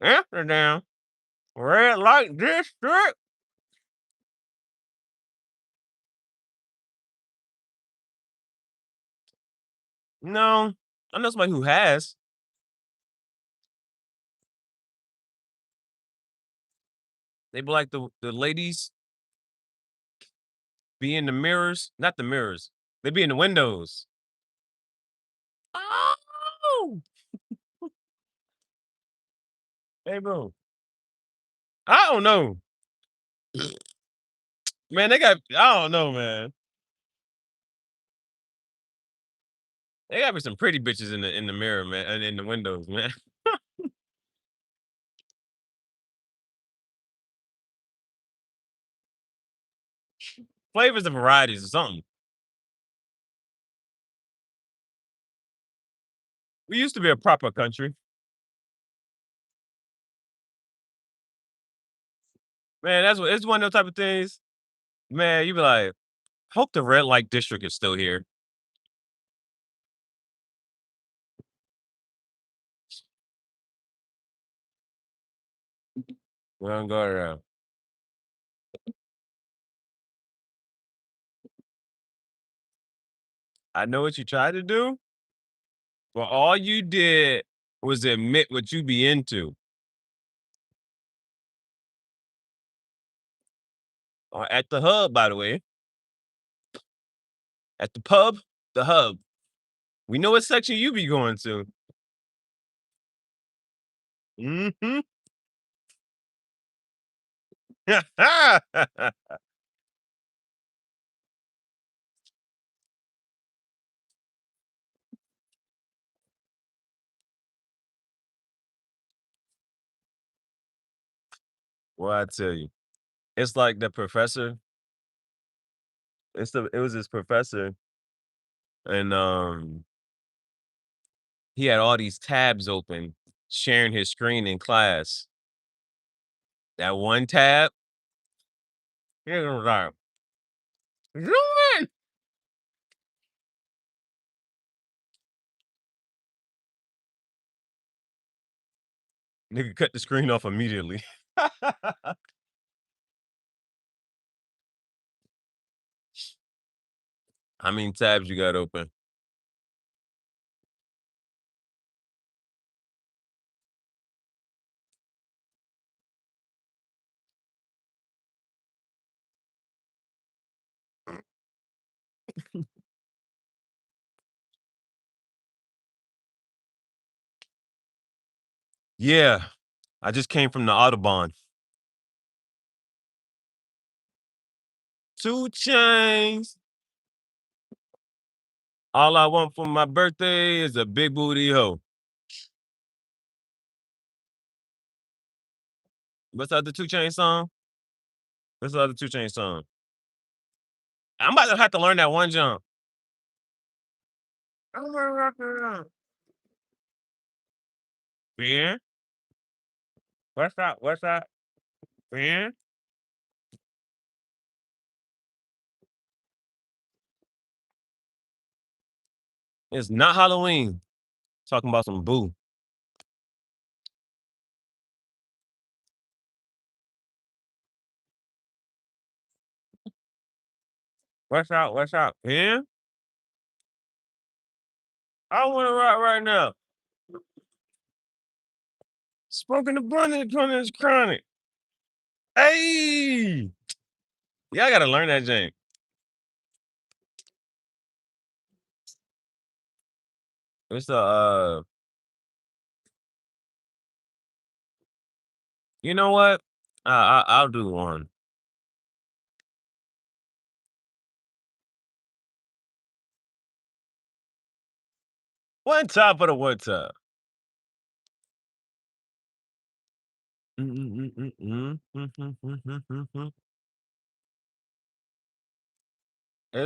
Amsterdam, red light district. No, I know somebody who has. They be like the ladies be in the mirrors, not the mirrors. They be in the windows. Oh, hey, bro. I don't know, man. They got. I don't know, man. They got to be some pretty bitches in the mirror, man, and in the windows, man. Flavors and varieties or something. We used to be a proper country. Man, that's what it's one of those type of things. Man, you be like, hope the red light district is still here. We don't go around. I know what you tried to do, but all you did was admit what you be into. At the hub, by the way, at the pub, the hub. We know what section you be going to. Mhm. Well, I tell you, it's like the professor. It was this professor, and he had all these tabs open, sharing his screen in class. That one tab, he was like, "Zoom in!" Nigga cut the screen off immediately. How many tabs you got open? Yeah, I just came from the Audubon. 2 chains. All I want for my birthday is a big booty hoe. What's the other 2 chain song? What's the other 2 chain song? I'm about to have to learn that one jump. I'm gonna rock around. Yeah. What's up? What's up? Yeah. It's not Halloween. Talking about some boo. What's up? What's up? Yeah. I want to rock right now. Smoking the blunt is chronic. Hey. Yeah, I gotta learn that Jane. It's the you know what? I'll do one. One top of the one top. It's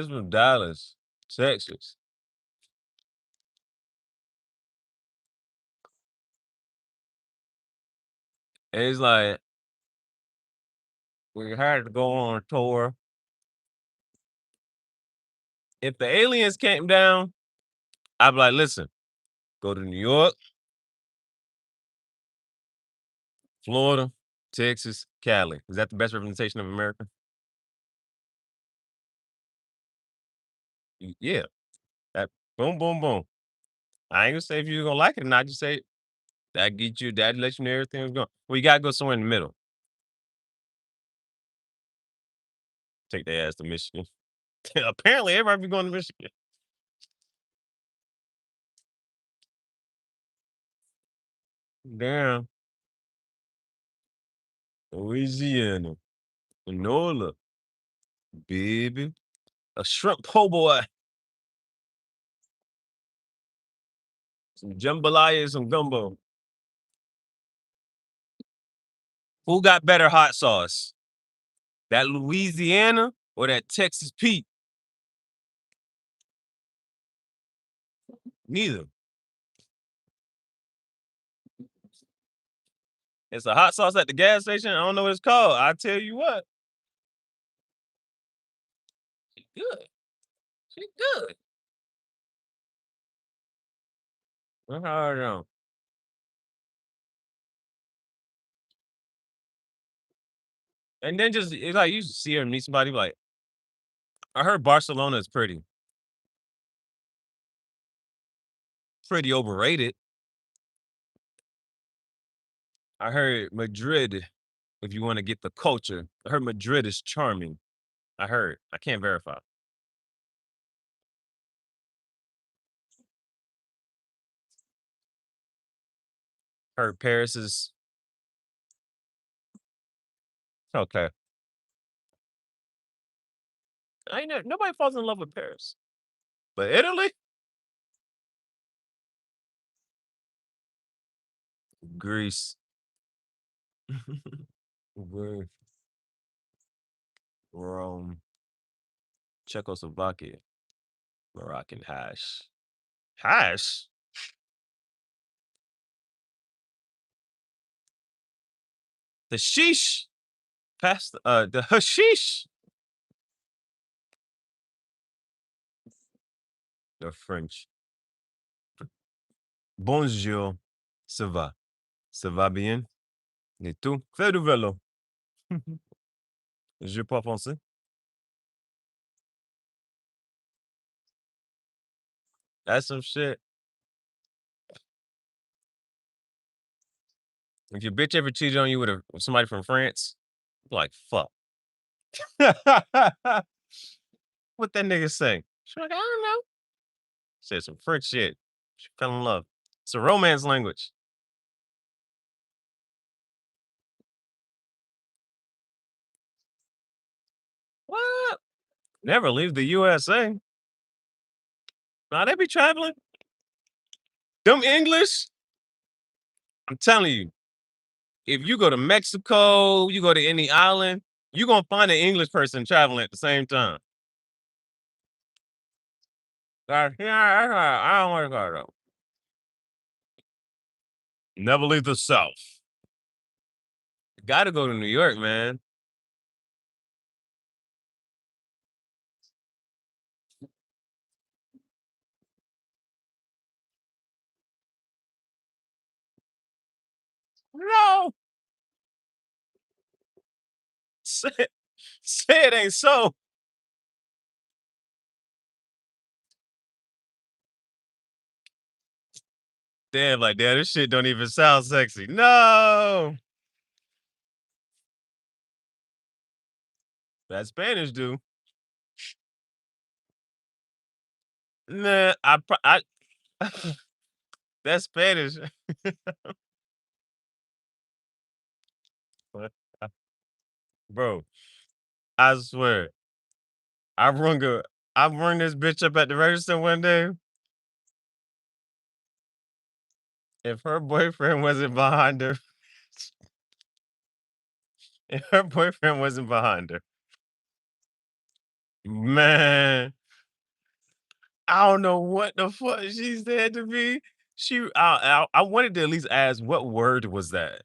from Dallas, Texas. And it's like we had to go on a tour. If the aliens came down, I'd be like, listen, go to New York, Florida, Texas, Cali. Is that the best representation of America? Yeah. That boom, boom, boom. I ain't gonna say if you're gonna like it or not. Just say that get you that lets you know everything's going. Well, you gotta go somewhere in the middle. Take their ass to Michigan. Apparently, everybody be going to Michigan. Damn, Louisiana, Nola, baby, a shrimp po' boy, some jambalaya, and some gumbo. Who got better hot sauce? That Louisiana or that Texas Pete? Neither. It's a hot sauce at the gas station. I don't know what it's called. I tell you what, she good. She good. I don't know. And then just it's like you see her and meet somebody like, I heard Barcelona is pretty overrated. I heard Madrid, if you want to get the culture, I heard Madrid is charming. I heard. I can't verify. Heard Paris is okay. I ain't nobody falls in love with Paris. But Italy? Greece. Greece. Rome. Czechoslovakia. Moroccan hash. Hash? The sheesh. Past the hashish. The French. Bonjour. Ça va? Ça va bien? Et tout? Fais du vélo. Je pas français. That's some shit. If your bitch ever cheated on you with somebody from France, like fuck. What that nigga say? She like, I don't know. Said some French shit. She fell in love. It's a romance language. What? Never leave the USA. Nah, they be traveling. Them English, I'm telling you, if you go to Mexico, you go to any island, you gonna find an English person traveling at the same time. Yeah, I don't want to go though. Never leave the South. Gotta go to New York, man. No, say, say it ain't so. Damn, like damn, this shit don't even sound sexy. No, that Spanish do. Nah, that's Spanish. Bro, I swear, I rung a, I rung this bitch up at the register one day. If her boyfriend wasn't behind her, if her boyfriend wasn't behind her, man, I don't know what the fuck she said to me. I wanted to at least ask what word was that.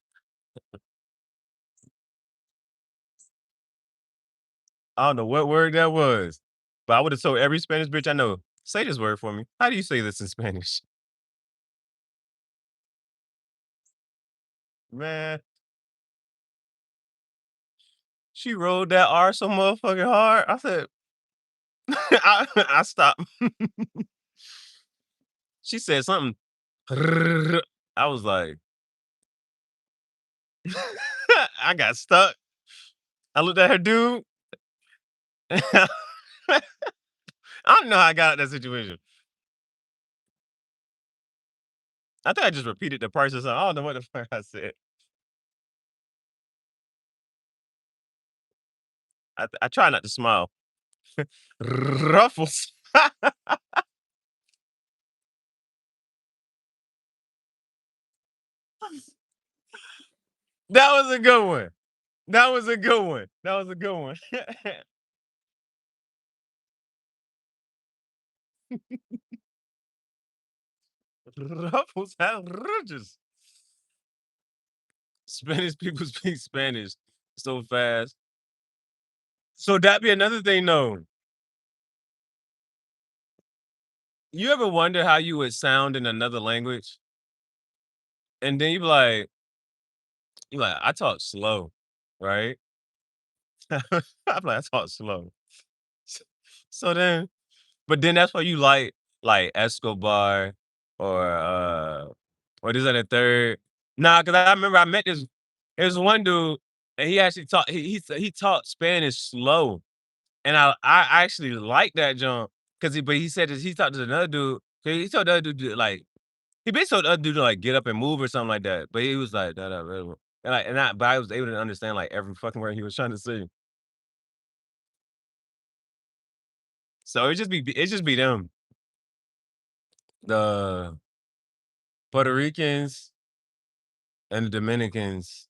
I don't know what word that was, but I would have told every Spanish bitch I know, say this word for me. How do you say this in Spanish? Man, she rolled that R so motherfucking hard. I said, I stopped. She said something. I was like, I got stuck. I looked at her dude. I don't know how I got out of that situation. I think I just repeated the price or something. I don't know what the fuck I said. I try not to smile. Ruffles. That was a good one. That was a good one. That was a good one. Ruffles have ridges. Spanish people speak Spanish so fast. So that be another thing though. You ever wonder how you would sound in another language? And then you like, I talk slow, right? I'm like, I talk slow. S So then but then that's why you like Escobar or this and the third. Nah, cause I remember I met there's one dude and he actually taught he taught Spanish slow. And I actually like that jump because he said this, he talked to another dude. He told the other dude to like he basically told the other dude to like get up and move or something like that. But he was like, da, da, da, da." But I was able to understand like every fucking word he was trying to say. So it just be them. The Puerto Ricans and the Dominicans,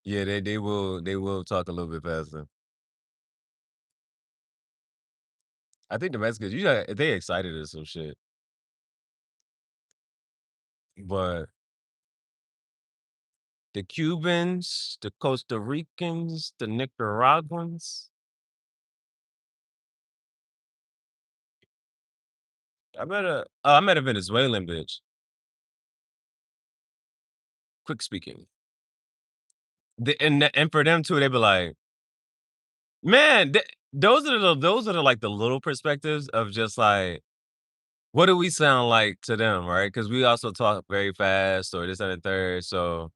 yeah, they will talk a little bit faster. I think the Mexicans, they excited or some shit. But the Cubans, the Costa Ricans, the Nicaraguans. I met a Venezuelan bitch. Quick speaking. And for them too, they be like, man, those are the like the little perspectives of just like what do we sound like to them, right? Because we also talk very fast or this and the third. So,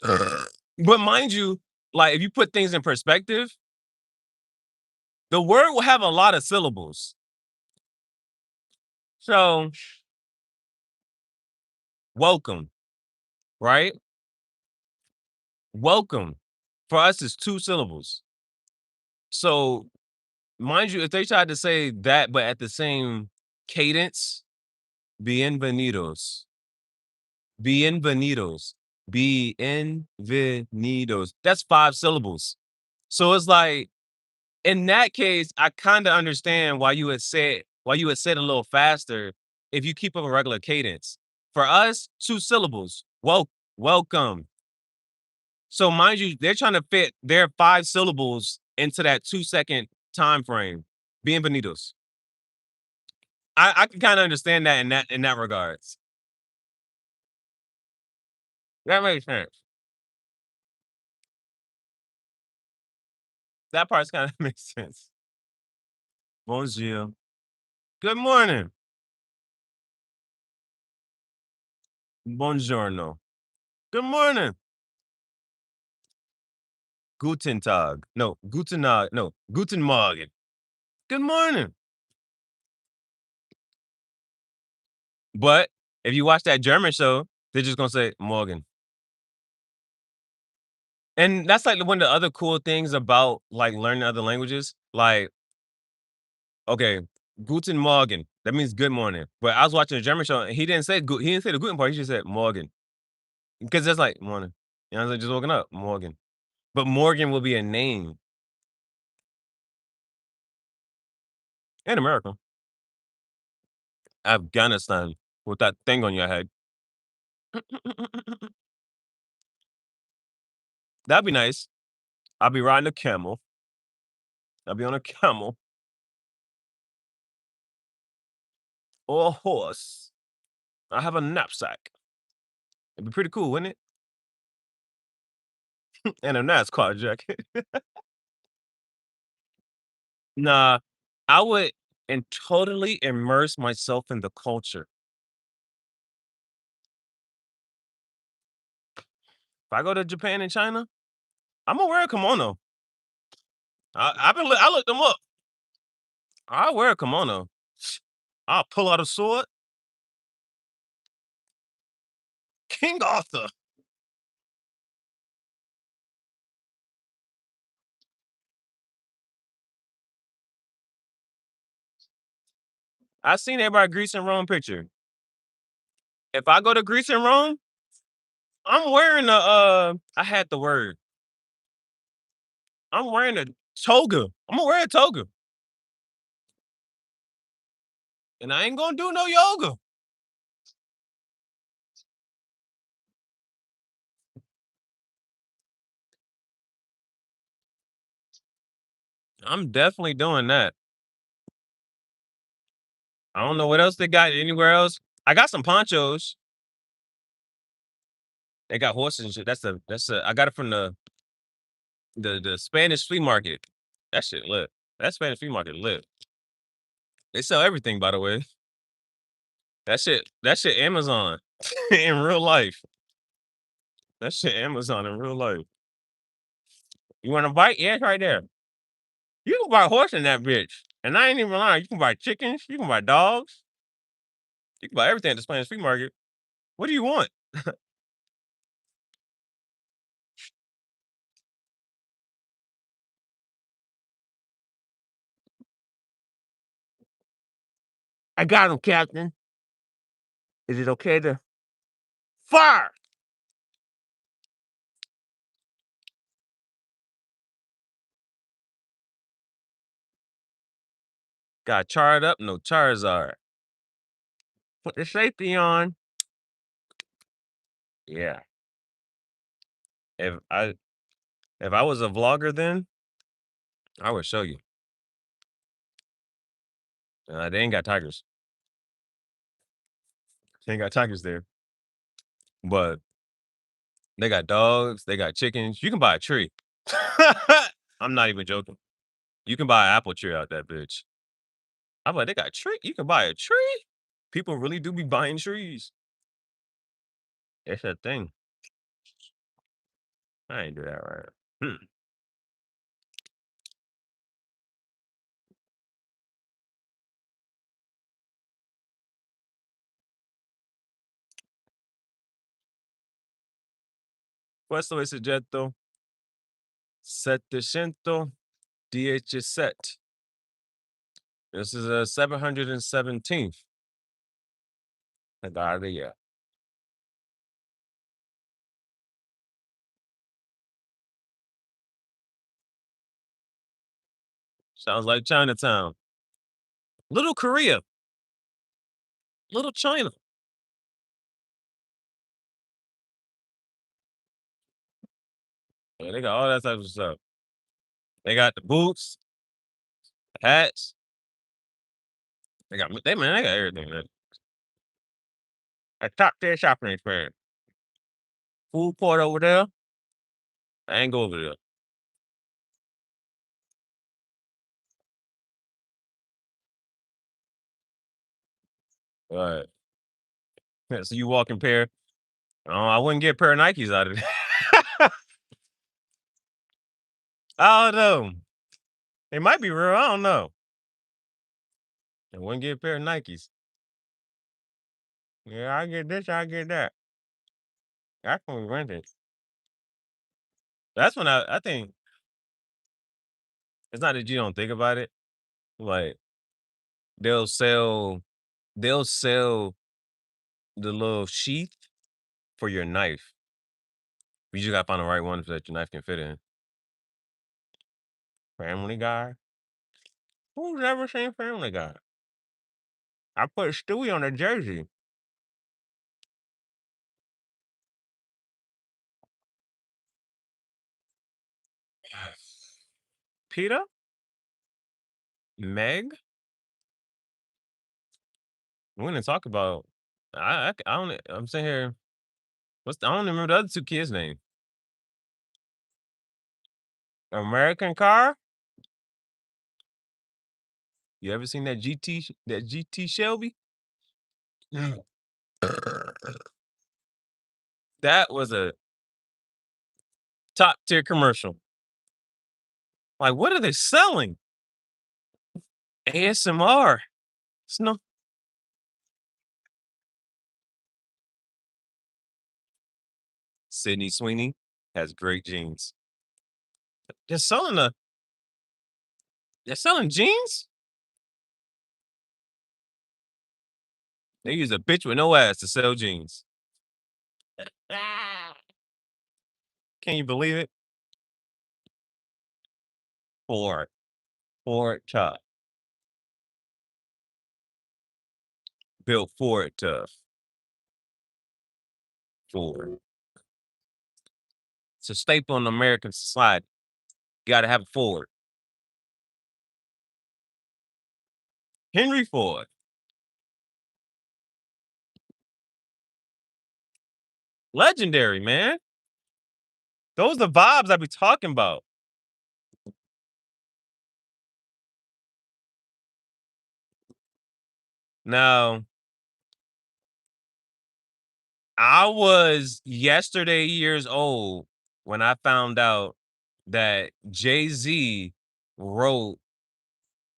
but mind you, like if you put things in perspective, the word will have a lot of syllables. So, welcome, right? Welcome for us is two syllables. So, mind you, if they tried to say that, but at the same cadence, bienvenidos, bienvenidos, bienvenidos. That's five syllables. So it's like in that case, I kind of understand why you would say it a little faster if you keep up a regular cadence. For us, two syllables. Welcome. So mind you, they're trying to fit their five syllables into that 2 second time frame. Bienvenidos. I can kind of understand that in that regards. That makes sense. That part's kind of makes sense. Bonjour. Good morning. Buongiorno. Good morning. Guten Tag. No, Guten Tag. No, Guten Morgen. Good morning. But if you watch that German show, they're just gonna say Morgen. And that's like one of the other cool things about like learning other languages. Like, okay, Guten Morgen. That means good morning. But I was watching a German show and he didn't say the Guten part, he just said Morgen. Because that's like morning. You know what I'm saying? Just woken up. Morgan. But Morgan will be a name in America. Afghanistan with that thing on your head. That'd be nice. I'll be riding a camel. I'll be on a camel or a horse. I have a knapsack. It'd be pretty cool, wouldn't it? And a NASCAR jacket. Nah, I would and totally immerse myself in the culture. If I go to Japan and China, I'm gonna wear a kimono. I looked them up. I wear a kimono. I'll pull out a sword. King Arthur. I seen everybody Greece and Rome picture. If I go to Greece and Rome, I'm wearing I had the word. I'm wearing a toga. I'm gonna wear a toga. And I ain't gonna do no yoga. I'm definitely doing that. I don't know what else they got anywhere else. I got some ponchos. They got horses and shit. I got it from the Spanish flea market. That shit lit. That Spanish flea market lit. They sell everything, by the way. That shit Amazon in real life. That shit Amazon in real life. You want a bite? Yeah, it's right there. You can buy a horse in that bitch. And I ain't even lying. You can buy chickens. You can buy dogs. You can buy everything at the Spanish flea market. What do you want? I got him, Captain. Is it okay to fire? Got charred up, no Charizard. Put the safety on. Yeah. If I if I was a vlogger then, I would show you. They ain't got tigers. They ain't got tigers there. But they got dogs, they got chickens. You can buy a tree. I'm not even joking. You can buy an apple tree out that bitch. I'm like, they got a tree? You can buy a tree? People really do be buying trees. It's a thing. I ain't do that right. Hmm. Questo è soggetto 717. This is a 717th. Yeah. Sounds like Chinatown. Little Korea. Little China. Yeah, they got all that type of stuff. They got the boots, the hats. They got everything, man. A top tier shopping experience. Food court over there. I ain't go over there. All right. Yeah, so you walk in pair. Oh, I wouldn't get a pair of Nikes out of it. I don't know. It might be real. I don't know. I wouldn't get a pair of Nikes. Yeah, I get this, I get that. That's when we rented. That's when I think it's not that you don't think about it. Like they'll sell they'll sell the little sheath for your knife. You just gotta find the right one so that your knife can fit in. Family Guy? Who's ever seen Family Guy? I put Stewie on a jersey. Peter? Meg? We didn't talk about. I don't. I'm sitting here. I don't even remember the other two kids' name. American Car. You ever seen that GT Shelby? Mm. That was a top tier commercial. Like, what are they selling? ASMR. Snow. Sydney Sweeney has great jeans. They're selling a. They're selling jeans. They use a bitch with no ass to sell jeans. Ah. Can you believe it? Ford. Ford tough. Built Ford tough. Ford. It's a staple in American society. You gotta have a Ford. Henry Ford. Legendary, man. Those the vibes I be talking about. Now, I was yesterday years old when I found out that Jay-Z wrote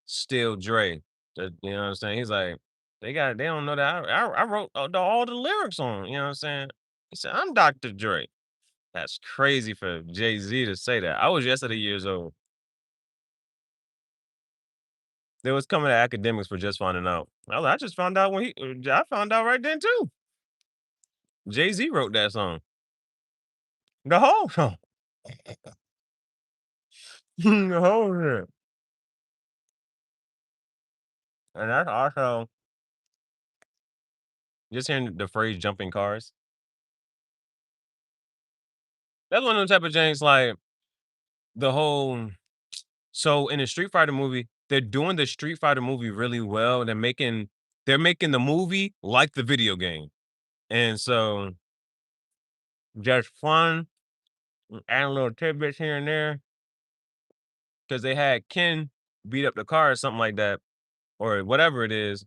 Still Dre. You know what I'm saying? He's like, they don't know that I wrote all the lyrics on, you know what I'm saying? He said, I'm Dr. Dre. That's crazy for Jay-Z to say that. I was yesterday years old. They was coming to academics for just finding out. I just found out when I found out right then too. Jay-Z wrote that song. The whole song. The whole shit. And that's also just hearing the phrase jumping cars. That's one of them type of things like the whole so in the Street Fighter movie, they're doing the Street Fighter movie really well. They're making the movie like the video game. And so just fun, adding little tidbits here and there. Because they had Ken beat up the car or something like that, or whatever it is.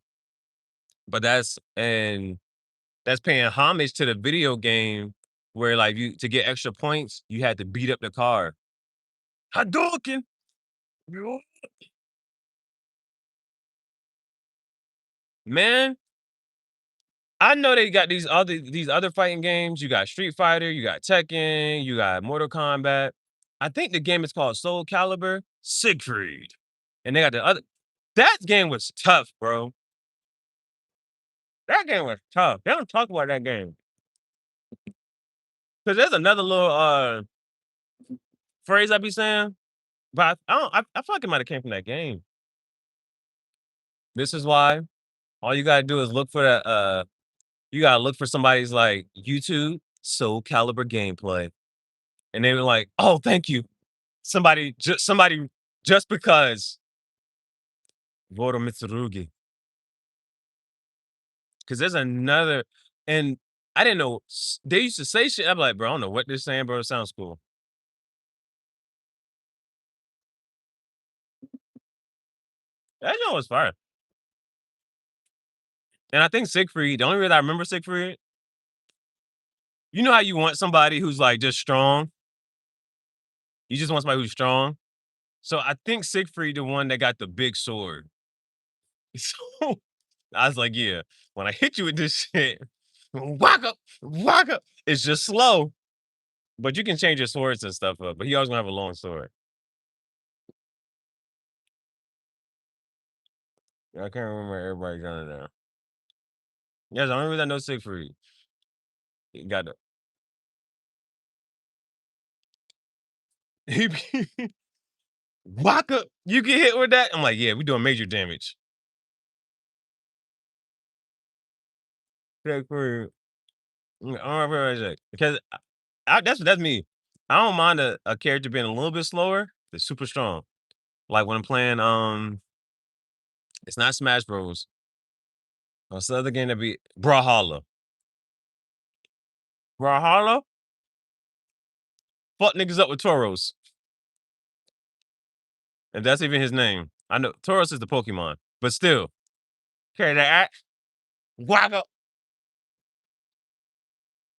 But that's paying homage to the video game where like you to get extra points, you had to beat up the car. Hadouken! Yo. Man, I know they got these other fighting games. You got Street Fighter, you got Tekken, you got Mortal Kombat. I think the game is called Soul Calibur Siegfried. And they got the other that game was tough, bro. That game was tough. They don't talk about that game. Cause there's another little phrase I be saying, but I don't I feel like it might have came from that game. This is why all you gotta do is look for that you gotta look for somebody's like YouTube Soul Calibur gameplay. And they were like, oh, thank you. Somebody just because Voro Mitsurugi. Cause there's another and I didn't know they used to say shit. I'm like, bro, I don't know what they're saying, bro. It sounds cool. That joint was fire. And I think Siegfried, the only reason I remember Siegfried, you know how you want somebody who's like just strong? You just want somebody who's strong. So I think Siegfried, the one that got the big sword. So I was like, yeah, when I hit you with this shit, whack up. It's just slow, but you can change your swords and stuff up. But he always gonna have a long sword. I can't remember everybody's on it now. Yeah, the only reason I know Siegfried. He got the he be whack up. You get hit with that. I'm like, yeah, we doing major damage. Siegfried. I don't remember that because that's me. I don't mind a character being a little bit slower. They're super strong. Like when I'm playing, it's not Smash Bros. What's the other game that be Brawlhalla? Brawlhalla? Fuck niggas up with Tauros. If that's even his name. I know Tauros is the Pokemon, but still. Carry that axe. Whack up.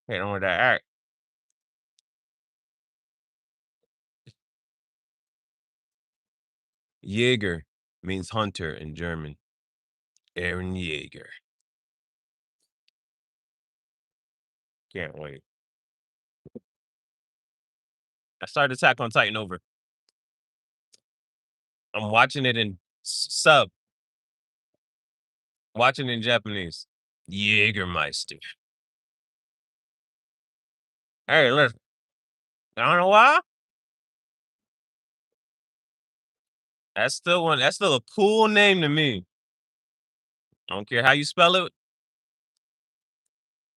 Hit on with that axe. Jäger means hunter in German. Aaron Yeager. Can't wait. I started Attack on Titan over. I'm watching it in sub, watching it in Japanese. Jägermeister. Hey, listen. I don't know why. That's still a cool name to me. I don't care how you spell it.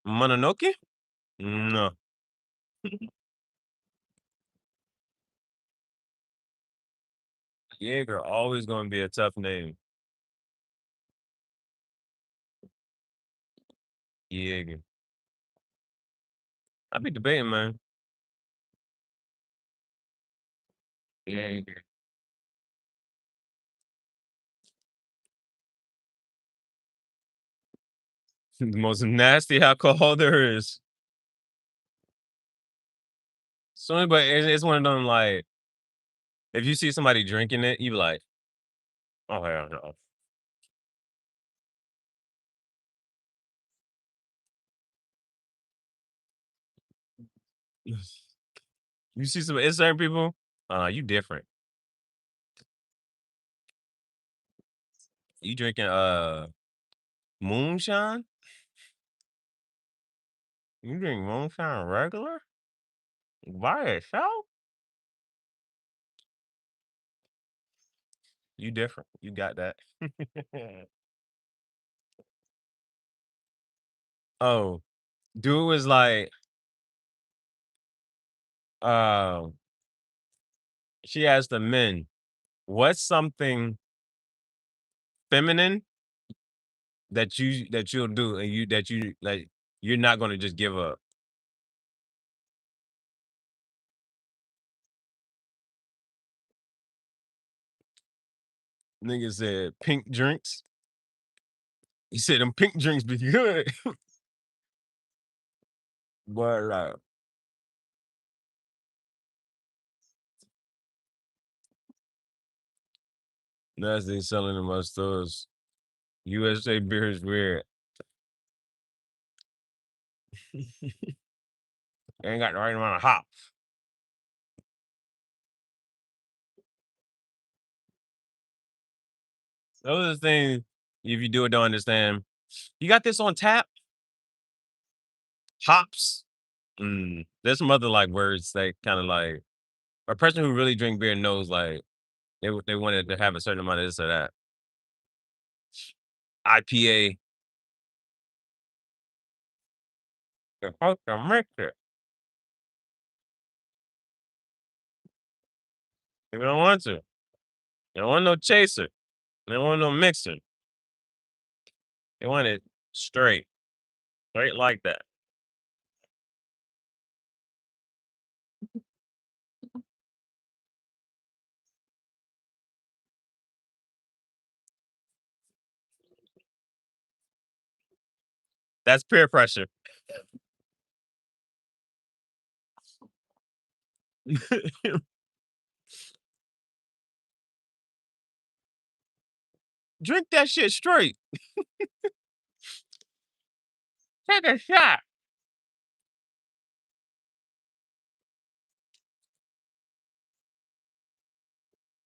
Mononoke? No. Jaeger always gonna be a tough name. Yeah, I be debating, man. Yeah. The most nasty alcohol there is. So, but it's one of them like if you see somebody drinking it, you be like, oh hell no. You see some it's certain people, you different. You drinking moonshine? You drink moonshine regular? By itself? You different. You got that. Oh, dude was like, um, she asked the men, what's something feminine that you'll do and you like you're not gonna just give up? Nigga said pink drinks. He said them pink drinks be good. But that's they selling in my stores. USA beer is weird. Ain't got the right amount of hops. Those are the things if you do it, don't understand. You got this on tap? Hops? There's some other like words that kind of like a person who really drink beer knows like they wanted to have a certain amount of this or that. IPA. The fuck the mixer. They don't want to. They don't want no chaser. They don't want no mixer. They want it straight. Straight like that. That's peer pressure. Drink that shit straight. Take a shot.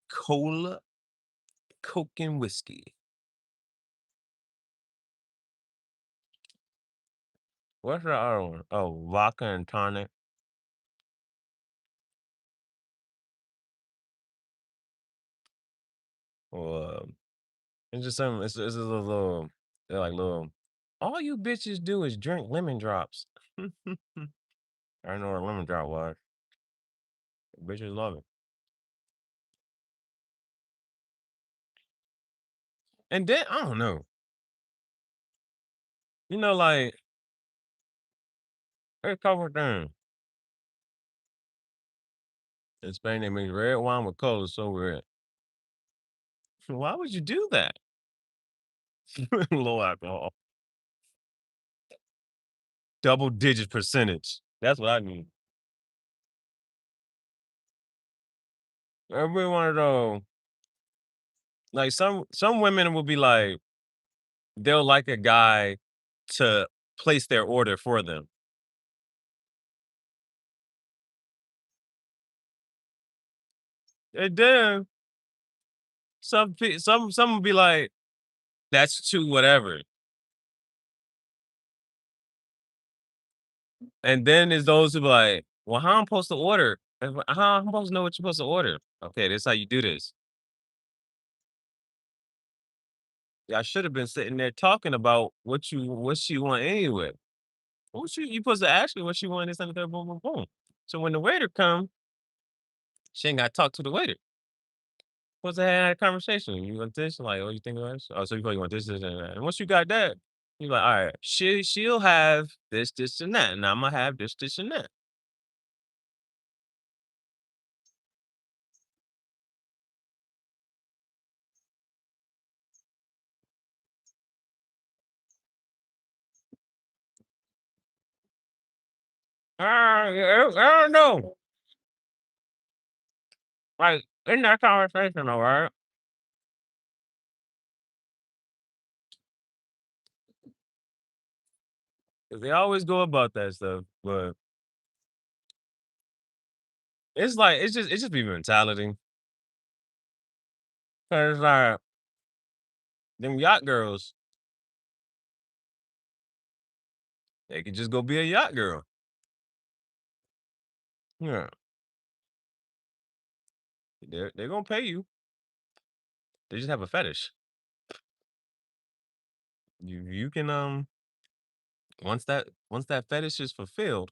Cola, Coke, and whiskey. What's the other one? Oh, vodka and tonic. Or it's just some. It's a little. They're like little. All you bitches do is drink lemon drops. I know what a lemon drop was. Bitches love it. And then I don't know. You know, like there's a couple of things in Spain. They make red wine with cola so red. Why would you do that? Low alcohol, double digit percentage. That's what I mean. Every one of those. Like some women will be like, they'll like a guy to place their order for them. And then some will be like, that's too whatever. And then there's those who be like, well, how I'm supposed to order? How I'm supposed to know what you're supposed to order? Okay, this how you do this. I should have been sitting there talking about what you want anyway. What you supposed to ask me what you want, this and the third, boom, boom, boom. So when the waiter come, she ain't got to talk to the waiter. Supposed to have a conversation. You want this? Like, oh, you think about this? Oh, so you probably want this, this, and that. And once you got that, You're like, all right, she'll have this, and that, and I'm gonna have this, and that. I don't know. Like in that conversation, all right. 'Cause they always go about that stuff, but it's like it's just be mentality. 'Cause like them yacht girls, they could just go be a yacht girl. Yeah, they're gonna pay you. They just have a fetish. You can once that fetish is fulfilled,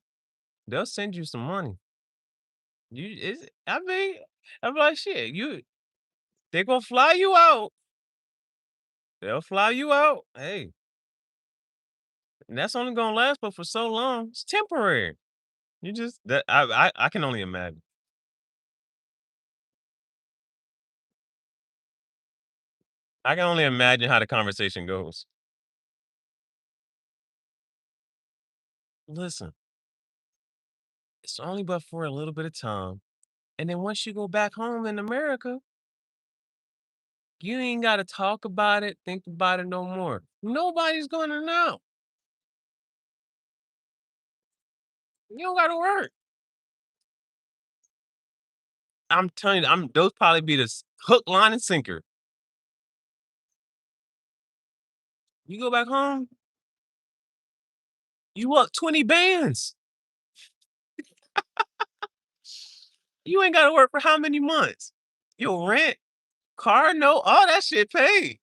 they'll send you some money. You is I mean, I'm like shit. They gonna fly you out. They'll fly you out. Hey, and that's only gonna last but for so long. It's temporary. You just that I can only imagine. I can only imagine how the conversation goes. Listen, it's only but for a little bit of time. And then once you go back home in America, you ain't got to talk about it, think about it no more. Nobody's going to know. You don't got to work. I'm telling you, those probably be the hook, line, and sinker. You go back home, you up 20 bands. You ain't got to work for how many months? Your rent, car note, all that shit paid.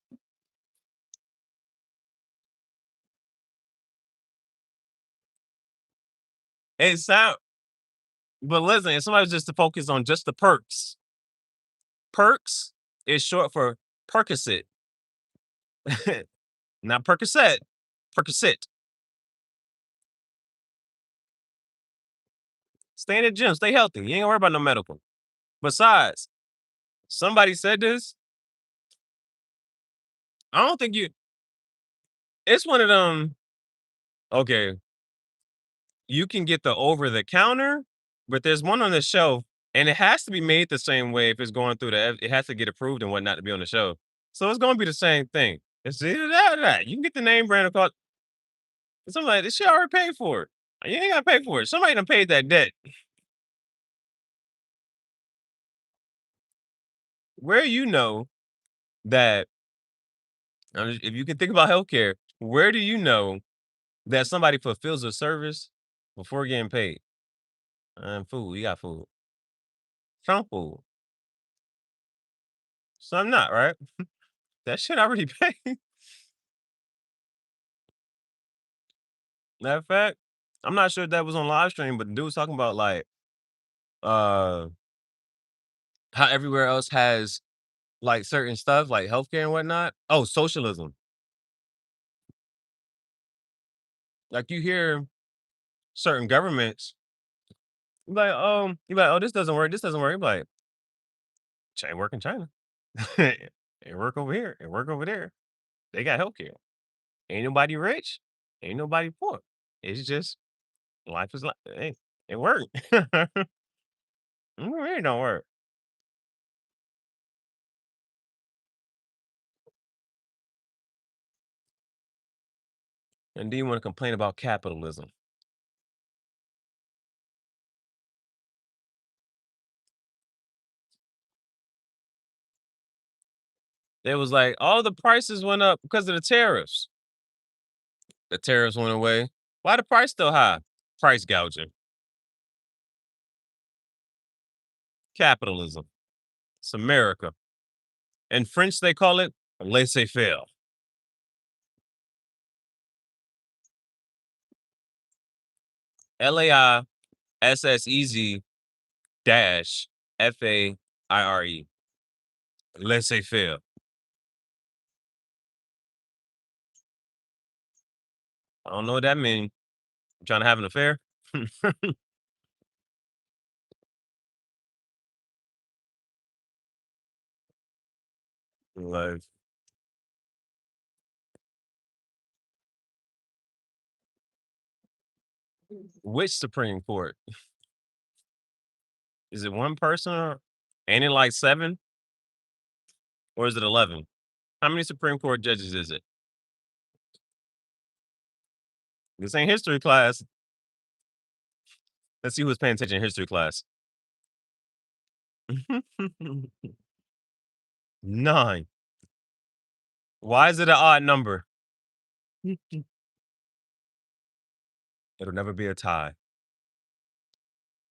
It sound, but listen, if somebody's just to focus on just the perks, perks is short for Percocet, not Percocet, Percocet. Stay in the gym, stay healthy. You ain't gonna worry about no medical. Besides, somebody said this. I don't think you. It's one of them. Okay, you can get the over the counter, but there's one on the shelf, and it has to be made the same way if it's going through it has to get approved and whatnot to be on the shelf. So it's gonna be the same thing. It's either that or that. You can get the name brand of cost. Somebody, this shit already paid for it. You ain't gotta pay for it. Somebody done paid that debt. Where you know that if you can think about healthcare, where do you know that somebody fulfills a service before getting paid? Food. You got food. Some food. Some not, right? That shit already paid. Matter of fact, I'm not sure if that was on live stream, but the dude was talking about like uh how everywhere else has like certain stuff like healthcare and whatnot. Oh, socialism. Like you hear certain governments you like, oh, this doesn't work, this doesn't work. You be like, ain't work in China. It work over here. It work over there. They got healthcare. Ain't nobody rich. Ain't nobody poor. It's just life is like, hey, it worked. It really don't work. And then you want to complain about capitalism. It was like all the prices went up because of the tariffs. The tariffs went away. Why the price still high? Price gouging. Capitalism. It's America. In French, they call it laissez faire. LAISSEZ dash FAIRE. Laissez faire. I don't know what that means. Trying to have an affair? Like, which Supreme Court? Is it one person or ain't it like 7 or is it 11? How many Supreme Court judges is it? This ain't history class. Let's see who's paying attention in history class. 9. Why is it an odd number? It'll never be a tie.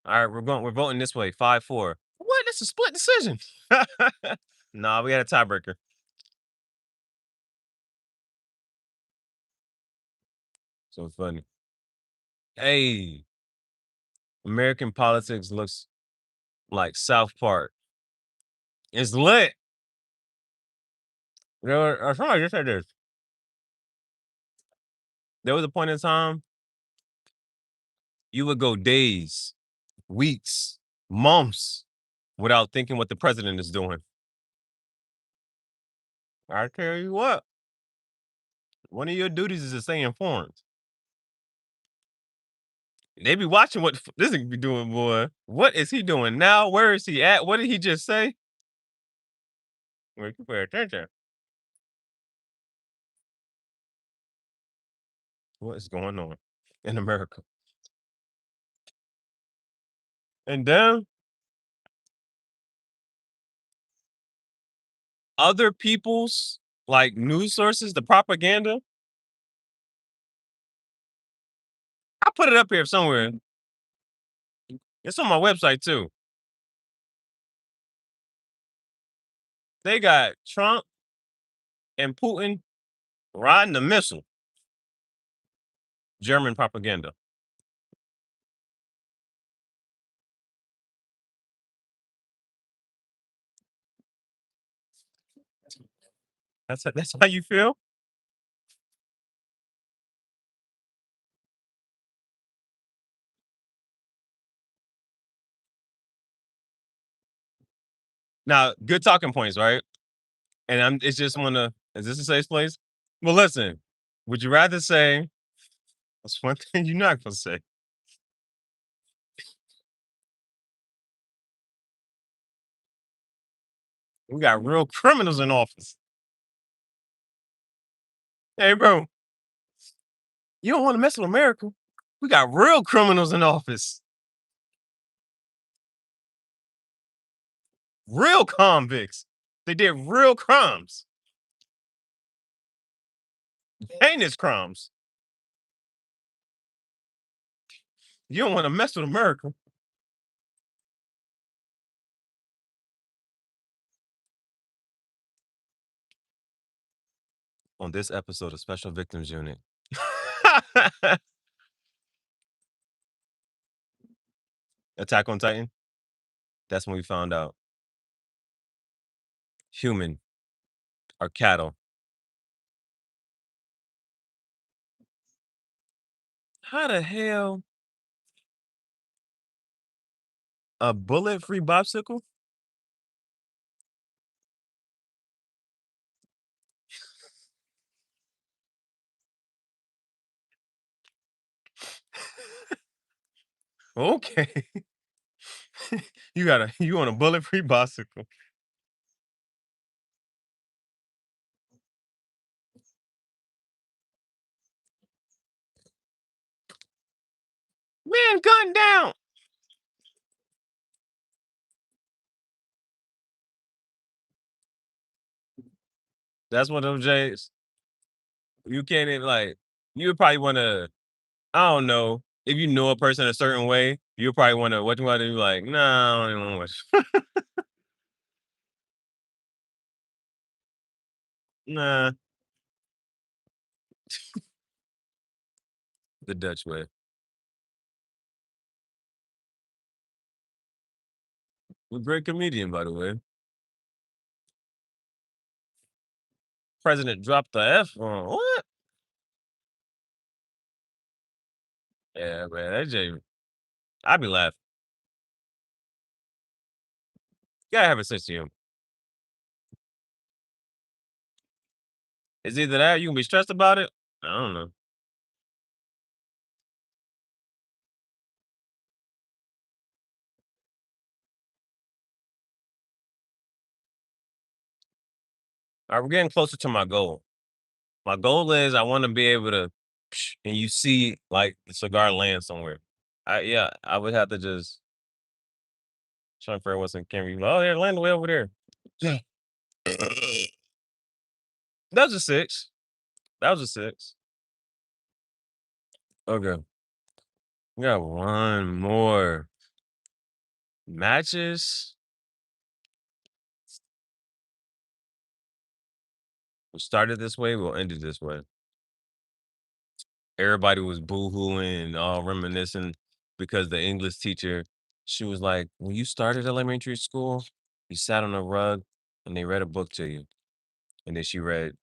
All right, we're voting this way. 5-4. What? It's a split decision. Nah, we had a tiebreaker. So funny. Hey, American politics looks like South Park. It's lit. Somebody just said this. There was a point in time you would go days, weeks, months without thinking what the president is doing. I tell you what, one of your duties is to stay informed. They be watching what this nigga be doing, boy. What is he doing now? Where is he at? What did he just say? Wait, you pay attention. What is going on in America? And then other people's like news sources, the propaganda. I put it up here somewhere. It's on my website too. They got Trump and Putin riding a missile. German propaganda. That's how you feel? Now, good talking points, right? And it's just wanna is this a safe place? Well, listen, would you rather say that's one thing you're not gonna say. We got real criminals in office. Hey, bro, you don't want to mess with America. We got real criminals in office. Real convicts. They did real crimes. Heinous crimes. You don't want to mess with America. On this episode of Special Victims Unit. Attack on Titan. That's when we found out human are cattle. How the hell a bullet-free bicycle? Okay. You on a bullet-free bicycle. Man, gun down. That's one of them J's. You can't even like you would probably wanna, I don't know, if you know a person a certain way, you probably wanna what you wanna do like, nah, I don't even want nah, the Dutch way. A great comedian, by the way. President dropped the F bomb. What? Yeah, man, that J I be laughing. You gotta have a sense of humor. It's either that or you can be stressed about it. I don't know. We're getting closer to my goal. My goal is I wanna be able to and you see, like, the cigar land somewhere. Yeah, I would have to just trying to figure out what's in camera. Oh, yeah, land way over there. Yeah. That was a 6. That was a 6. Okay. We got one more. Matches. We started this way, we'll end it this way. Everybody was boohooing and all reminiscing because the English teacher, she was like, when you started elementary school, you sat on a rug and they read a book to you. And then she read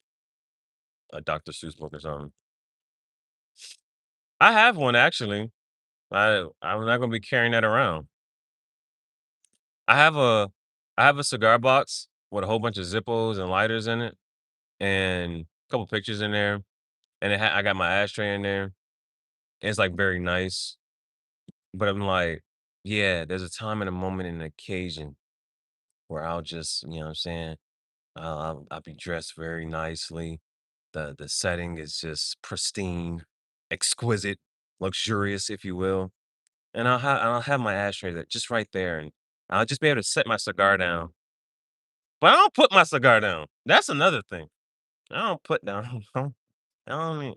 a Dr. Seuss book or something. I have one actually. I'm not gonna be carrying that around. I have a I have a cigar box with a whole bunch of Zippos and lighters in it and a couple pictures in there. And I got my ashtray in there. It's like very nice. But I'm like, yeah, there's a time and a moment and an occasion where I'll just, you know what I'm saying? I'll be dressed very nicely. The setting is just pristine, exquisite, luxurious, if you will. And I'll have my ashtray that just right there, and I'll just be able to set my cigar down. But I don't put my cigar down. That's another thing. I don't put down. I don't mean.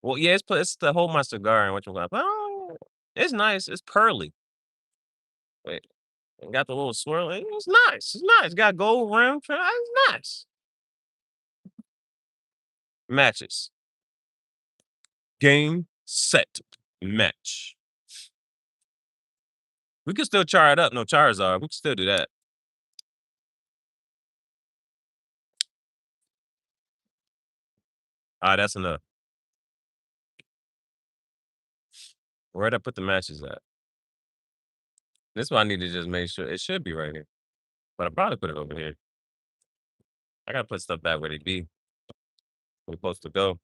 Well, yeah, it's to hold my cigar and what you got. But it's nice. It's pearly. Wait, and got the little swirl. It's nice. It's nice. Got gold rim. It's nice. Matches. Game, set, match. We can still char it up. No Charizard. We can still do that. All right, that's enough. Where'd I put the matches at? This one I need to just make sure it should be right here. But I probably put it over here. I gotta put stuff back where they be. Where we supposed to go.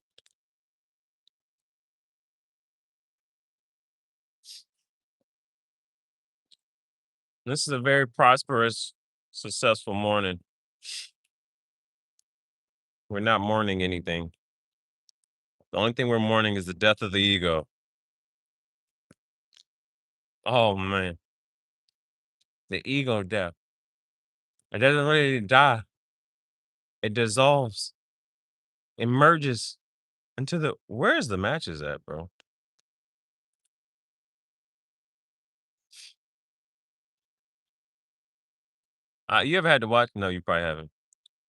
This is a very prosperous, successful morning. We're not mourning anything. The only thing we're mourning is the death of the ego. Oh man, the ego death. It doesn't really die. It dissolves. It merges into the. Where's the matches at, bro? You ever had to watch? No, you probably haven't.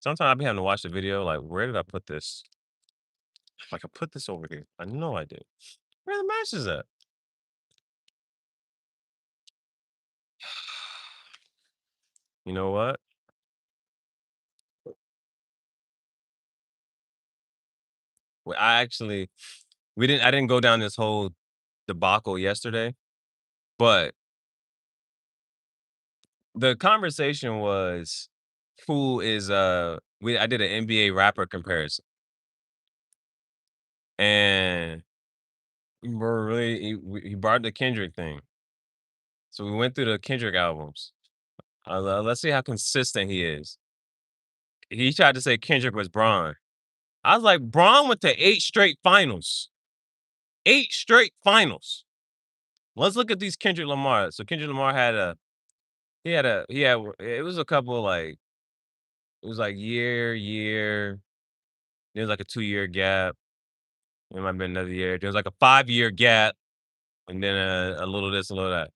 Sometimes I be having to watch the video. Like, where did I put this? Like, I put this over here. I know I did. Where are the matches at? You know what? Well, I didn't go down this whole debacle yesterday, but the conversation was who is I did an NBA rapper comparison and we're really he brought the Kendrick thing. So we went through the Kendrick albums. Let's see how consistent he is. He tried to say Kendrick was Braun. I was like, Braun went to 8 straight finals. 8 straight finals. Let's look at these Kendrick Lamar. So Kendrick Lamar he had it was a couple like it was like year. There was like a 2-year gap. It might have been another year. There was like a 5-year gap, and then a little this, a little that.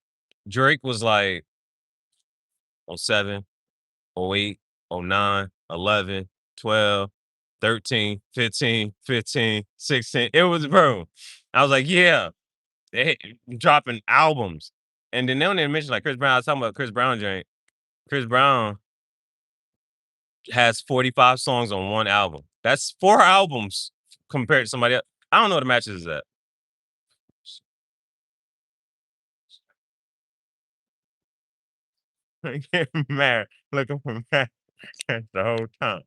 Drake was like '07, '08, '09, 11, 12, 13, 15, 15, 16. It was bro. I was like, yeah, dropping albums. And then they don't even mention like Chris Brown. I was talking about Chris Brown joint. Chris Brown has 45 songs on one album. That's 4 albums compared to somebody else. I don't know what the matches is at. I get mad looking for mad the whole time.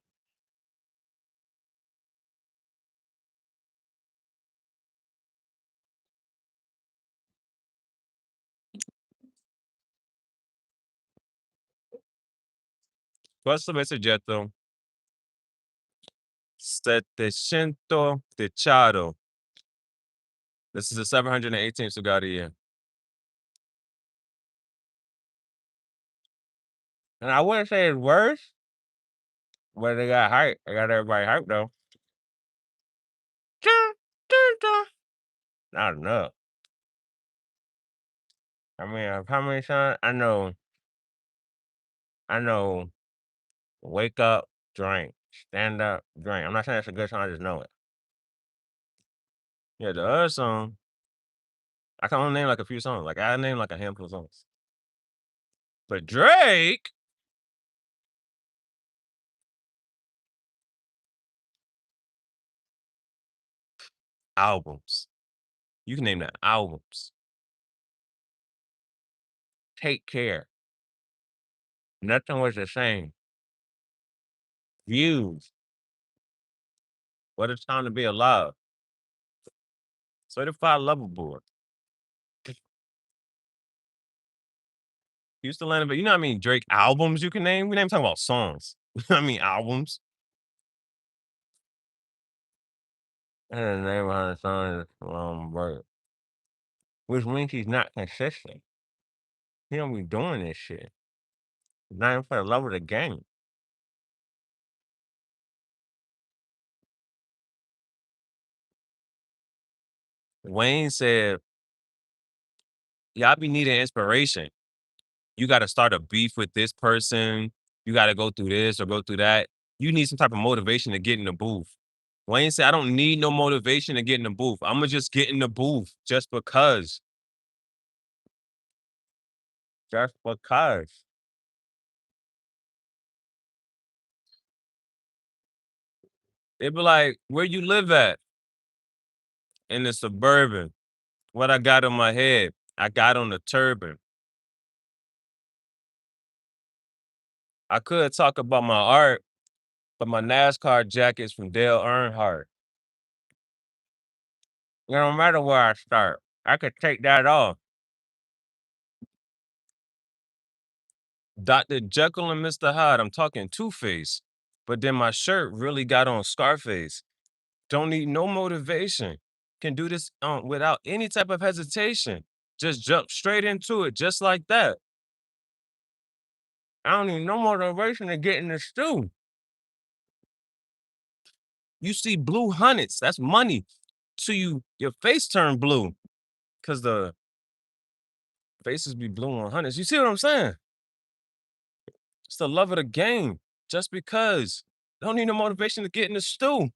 Questo messaggetto 700 Techado. This is the 718th cigar of the year. And I wouldn't say it's worse, but they got hype. They got everybody hyped though. Dun, dun, dun. Not enough. I mean, how many songs? I know, wake up, drink, stand up, drink. I'm not saying it's a good song, I just know it. Yeah, the other song, I can only name like a few songs. Like I name like a handful of songs. But Drake, albums. You can name the albums. Take care. Nothing was the same. Views. What it's time to be alive. Certified Lover Boy. Houston Atlanta, but you know what I mean? Drake albums you can name? We ain't talking about songs. I mean albums. And the name behind the song is Bird. Which means he's not consistent. He don't be doing this shit. Not even for the love of the game. Wayne said, y'all be needing inspiration. You gotta start a beef with this person. You gotta go through this or go through that. You need some type of motivation to get in the booth. Wayne said, I don't need no motivation to get in the booth. I'ma just get in the booth just because. Just because. They be like, where you live at? In the suburban. What I got on my head? I got on the turban. I could talk about my art, but my NASCAR jacket's from Dale Earnhardt. It don't matter where I start. I could take that off. Dr. Jekyll and Mr. Hyde, I'm talking Two-Face. But then my shirt really got on Scarface. Don't need no motivation. Can do this without any type of hesitation. Just jump straight into it, just like that. I don't need no motivation to get in the stew. You see blue hundreds, that's money. To you, your face turn blue. Cause the faces be blue on hundreds. You see what I'm saying? It's the love of the game. Just because. Don't need no motivation to get in the stew.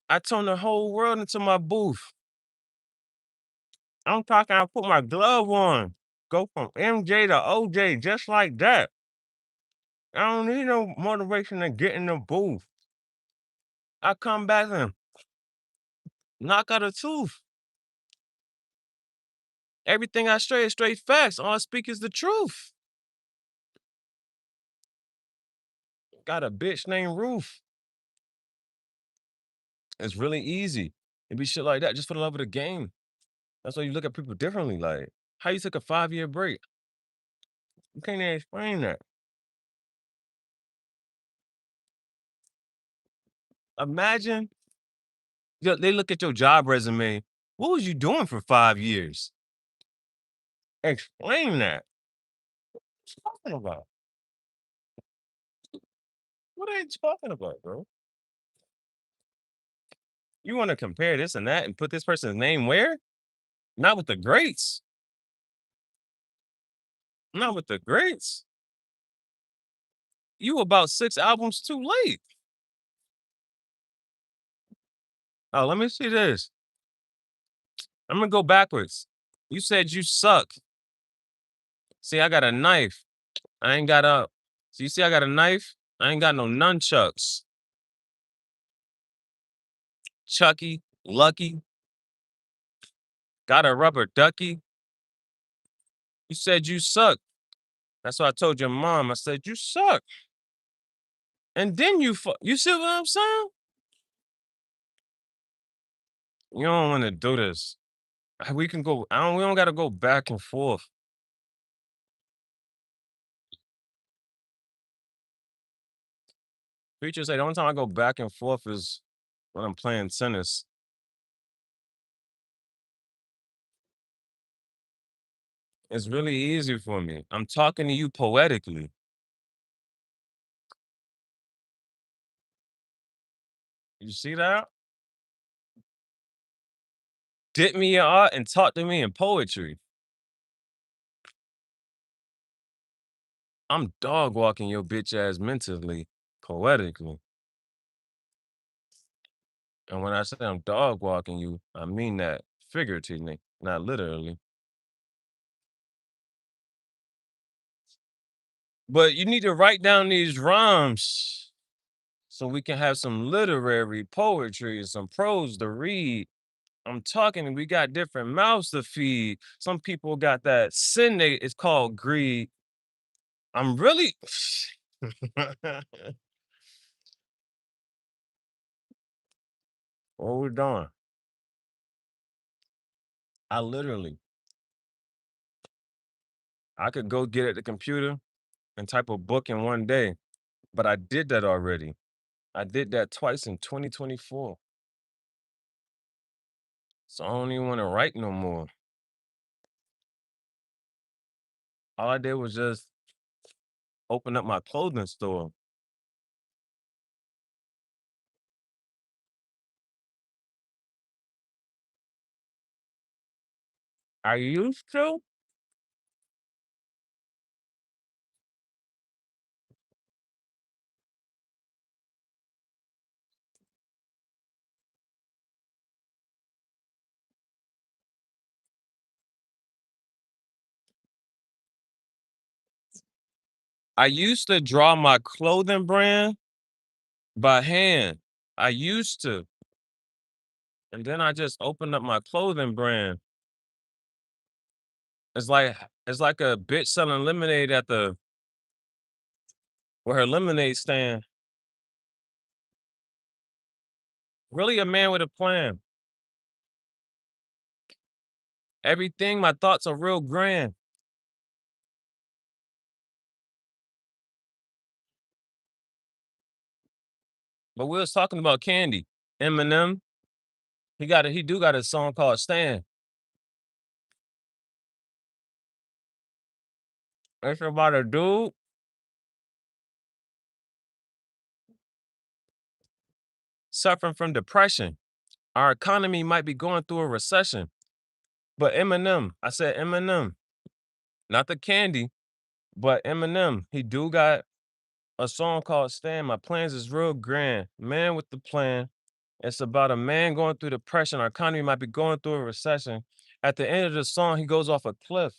I turn the whole world into my booth. I'm talking, I put my glove on. Go from MJ to OJ just like that. I don't need no motivation to get in the booth. I come back and knock out a tooth. Everything I say is straight facts. All I speak is the truth. Got a bitch named Ruth. It's really easy. It be shit like that just for the love of the game. That's why you look at people differently. Like, how you took a 5-year break? You can't even explain that. Imagine they look at your job resume. What was you doing for 5 years? Explain that. What you talking about? What are you talking about, bro? You want to compare this and that and put this person's name where? Not with the greats. Not with the greats. You about 6 albums too late. Oh, let me see this. I'm gonna go backwards. You said you suck. See, I got a knife. I ain't got a. So you see, I got a knife. I ain't got no nunchucks. Chucky, Lucky, got a rubber ducky. You said you suck. That's why I told your mom. I said, "You suck." And then you see what I'm saying? You don't want to do this. We can go. We don't got to go back and forth. Preachers say the only time I go back and forth is when I'm playing tennis. It's really easy for me. I'm talking to you poetically. You see that? Dip me in art and talk to me in poetry. I'm dog walking your bitch ass mentally, poetically. And when I say I'm dog walking you, I mean that figuratively, not literally. But you need to write down these rhymes so we can have some literary poetry and some prose to read. I'm talking, we got different mouths to feed. Some people got that sin, it's called greed. I'm really what we doing? I literally, I could go get at the computer and type a book in one day, but I did that already. I did that twice in 2024. So I don't even want to write no more. All I did was just open up my clothing store. I used to. I used to draw my clothing brand by hand. I used to. And then I just opened up my clothing brand. It's like it's like a bitch selling lemonade at the where her lemonade stand. Really a man with a plan. Everything, my thoughts are real grand. But we was talking about candy. Eminem, he do got a song called Stan. It's about a dude suffering from depression. Our economy might be going through a recession. But Eminem, I said Eminem, not the candy, but Eminem, he do got a song called Stan. My plans is real grand. Man with the plan. It's about a man going through depression. Our economy might be going through a recession. At the end of the song, he goes off a cliff.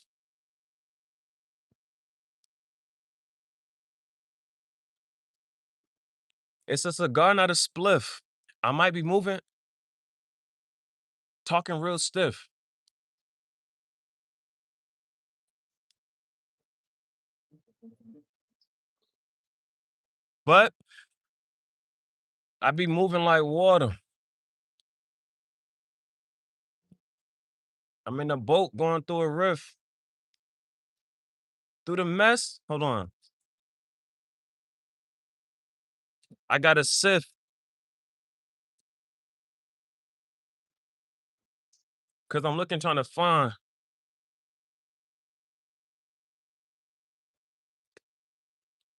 It's a cigar, not a spliff. I might be moving, talking real stiff. But I be moving like water. I'm in a boat going through a rift. Through the mess, hold on. I got to sift because I'm looking trying to find.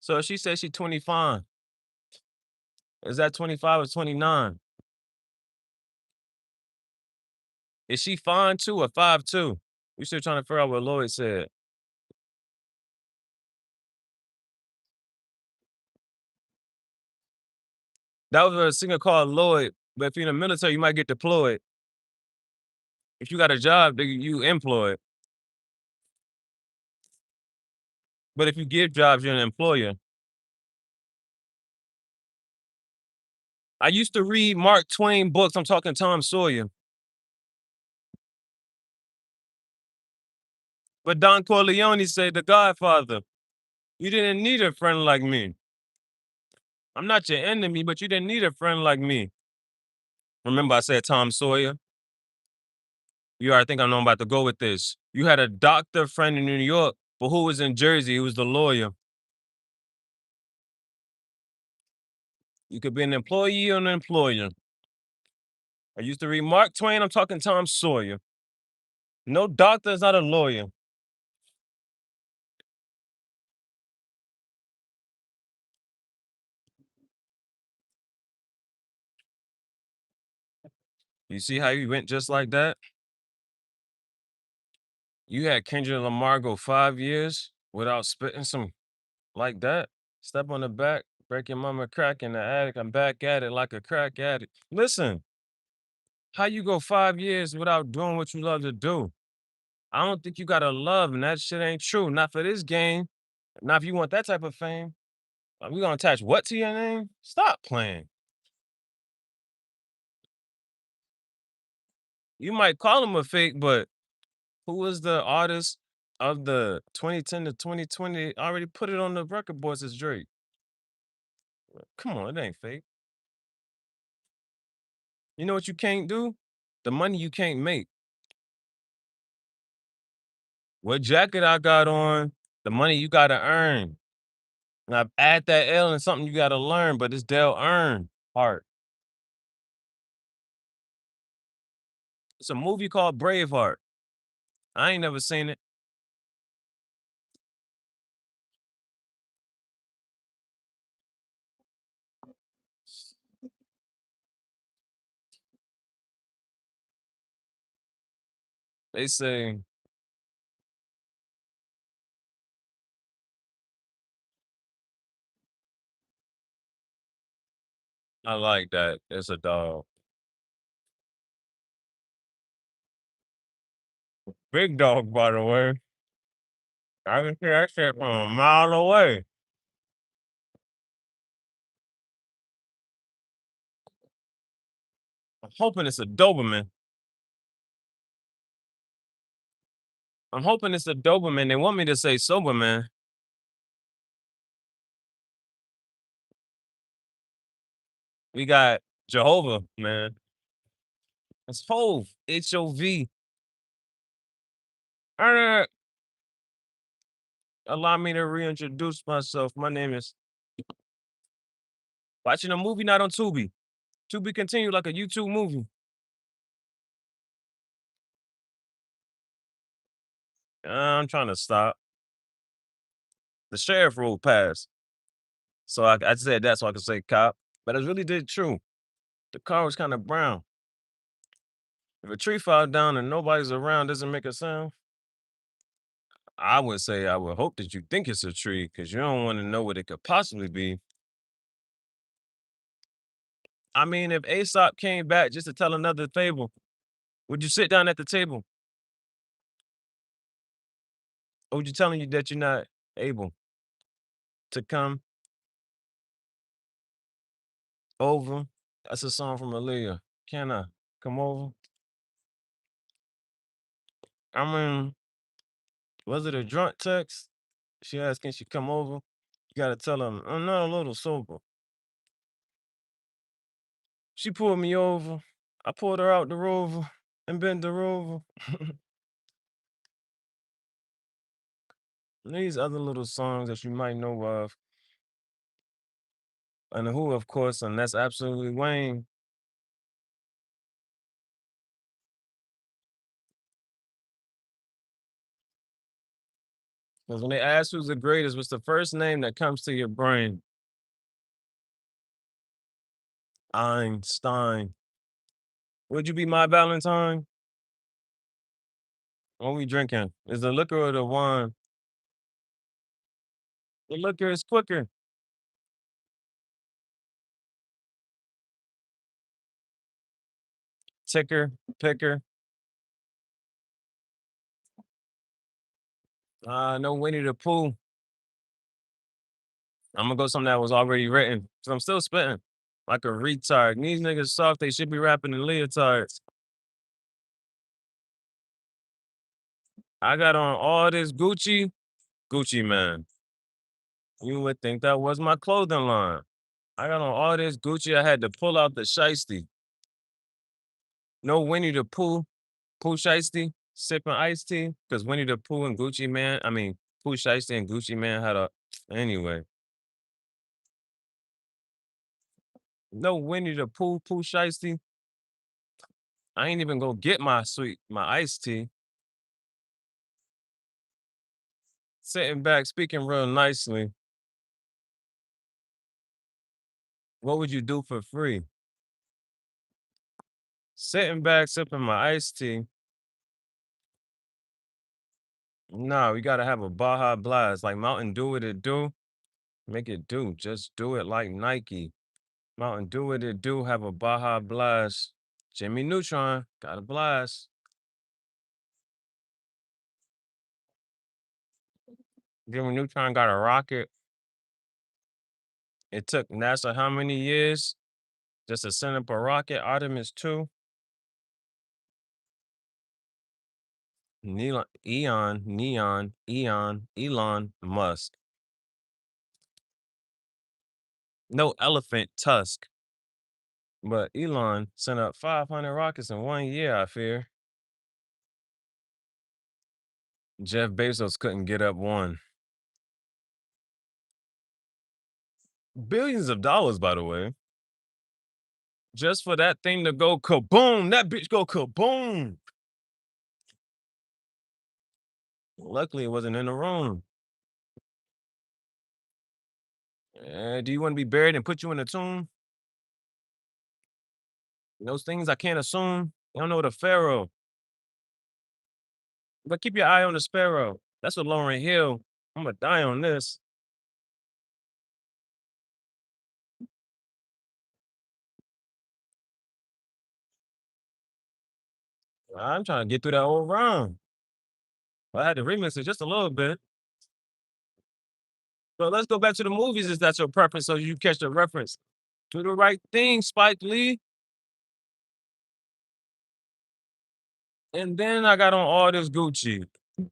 So she said she 25. Is that 25 or 29? Is she fine too or 5'2"? We still trying to figure out what Lloyd said. That was a singer called Lloyd. But if you're in the military, you might get deployed. If you got a job, you employed. But if you give jobs, you're an employer. I used to read Mark Twain books. I'm talking Tom Sawyer. But Don Corleone said The Godfather. You didn't need a friend like me. I'm not your enemy, but you didn't need a friend like me. Remember, I said Tom Sawyer? You already think I know I'm about to go with this. You had a doctor friend in New York, but who was in Jersey? Who was the lawyer? You could be an employee or an employer. I used to read Mark Twain. I'm talking Tom Sawyer. No doctor is not a lawyer. You see how you went just like that? You had Kendrick Lamar go 5 years without spitting some like that. Step on the back, break your mama crack in the attic. I'm back at it like a crack addict. Listen, how you go 5 years without doing what you love to do? I don't think you gotta love, and that shit ain't true. Not for this game. Not if you want that type of fame. Are we gonna attach what to your name? Stop playing. You might call him a fake, but who was the artist of the 2010 to 2020 already put it on the record boards as Drake? Come on, it ain't fake. You know what you can't do? The money you can't make. What jacket I got on, the money you gotta earn. And I've add that L in something you gotta learn, but it's Dale earn part. It's a movie called Braveheart. I ain't never seen it. They say I like that. It's a dog. Big dog, by the way. I can see that shit from a mile away. I'm hoping it's a Doberman. I'm hoping it's a Doberman. They want me to say Soberman. We got Jehovah, man. It's Hove. Hov. Uh, Allow me to reintroduce myself. My name is watching a movie not on Tubi. Tubi continue like a YouTube movie. I'm trying to stop. The sheriff rule passed. So I said that so I could say cop. But it really did true. The car was kind of brown. If a tree fell down and nobody's around, does it make a sound? I would say I would hope that you think it's a tree because you don't want to know what it could possibly be. I mean, if Aesop came back just to tell another fable, would you sit down at the table? Or would you telling you that you're not able to come over? That's a song from Aaliyah. Can I come over? I mean, was it a drunk text? She asked, can she come over? You gotta tell them, I'm not a little sober. She pulled me over. I pulled her out the rover and bent her over. These other little songs that you might know of. And who, of course, and that's absolutely Wayne. Because when they ask who's the greatest, what's the first name that comes to your brain? Einstein. Would you be my Valentine? What we drinking? Is the liquor or the wine? The liquor is quicker. Ticker, picker. No Winnie the Pooh. I'm gonna go something that was already written. So I'm still spitting like a retard. These niggas soft, they should be rapping in leotards. I got on all this Gucci, Gucci man. You would think that was my clothing line. I got on all this Gucci. I had to pull out the shiesty. No Winnie the Pooh shiesty, sipping iced tea. Because Winnie the Pooh and Gucci Man, I mean, Pooh shiesty and Gucci Man had a. Anyway, no Winnie the Pooh shiesty. I ain't even go get my iced tea. Sitting back, speaking real nicely. What would you do for free? Sitting back, sipping my iced tea. No, we gotta have a Baja Blast. Like Mountain Dew what it do. Make it do. Just do it like Nike. Mountain Dew what it do. Have a Baja Blast. Jimmy Neutron. Got a blast. Jimmy Neutron got a rocket. It took NASA how many years just to send up a rocket? Artemis 2. Elon Musk. No elephant tusk. But Elon sent up 500 rockets in 1 year, I fear. Jeff Bezos couldn't get up one. Billions of dollars, by the way. Just for that thing to go kaboom. That bitch go kaboom. Luckily, it wasn't in the room. Do you want to be buried and put you in a tomb? Those things I can't assume. You don't know the pharaoh. But keep your eye on the sparrow. That's what Lauren Hill. I'm gonna die on this. I'm trying to get through that whole round. I had to remix it just a little bit. But let's go back to the movies. Is that your preference? So you catch the reference. Do the right thing, Spike Lee. And then I got on all this Gucci. Do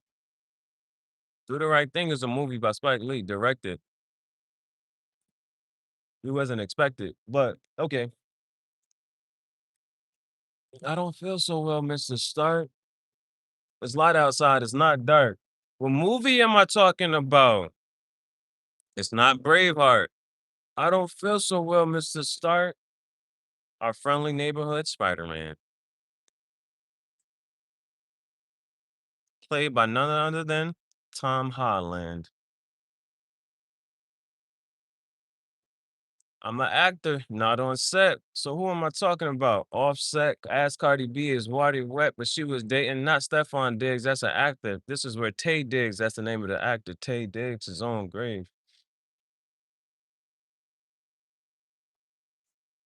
the Right Thing is a movie by Spike Lee, directed. He wasn't expected, but okay. I don't feel so well, Mr. Stark. It's light outside. It's not dark. What movie am I talking about? It's not Braveheart. I don't feel so well, Mr. Stark. Our friendly neighborhood Spider-Man, played by none other than Tom Holland. I'm an actor, not on set. So who am I talking about? Offset, Ask Cardi B is Watty Wet, but she was dating not Stefan Diggs. That's an actor. This is where Tay Diggs, that's the name of the actor. Tay Diggs, his own grave.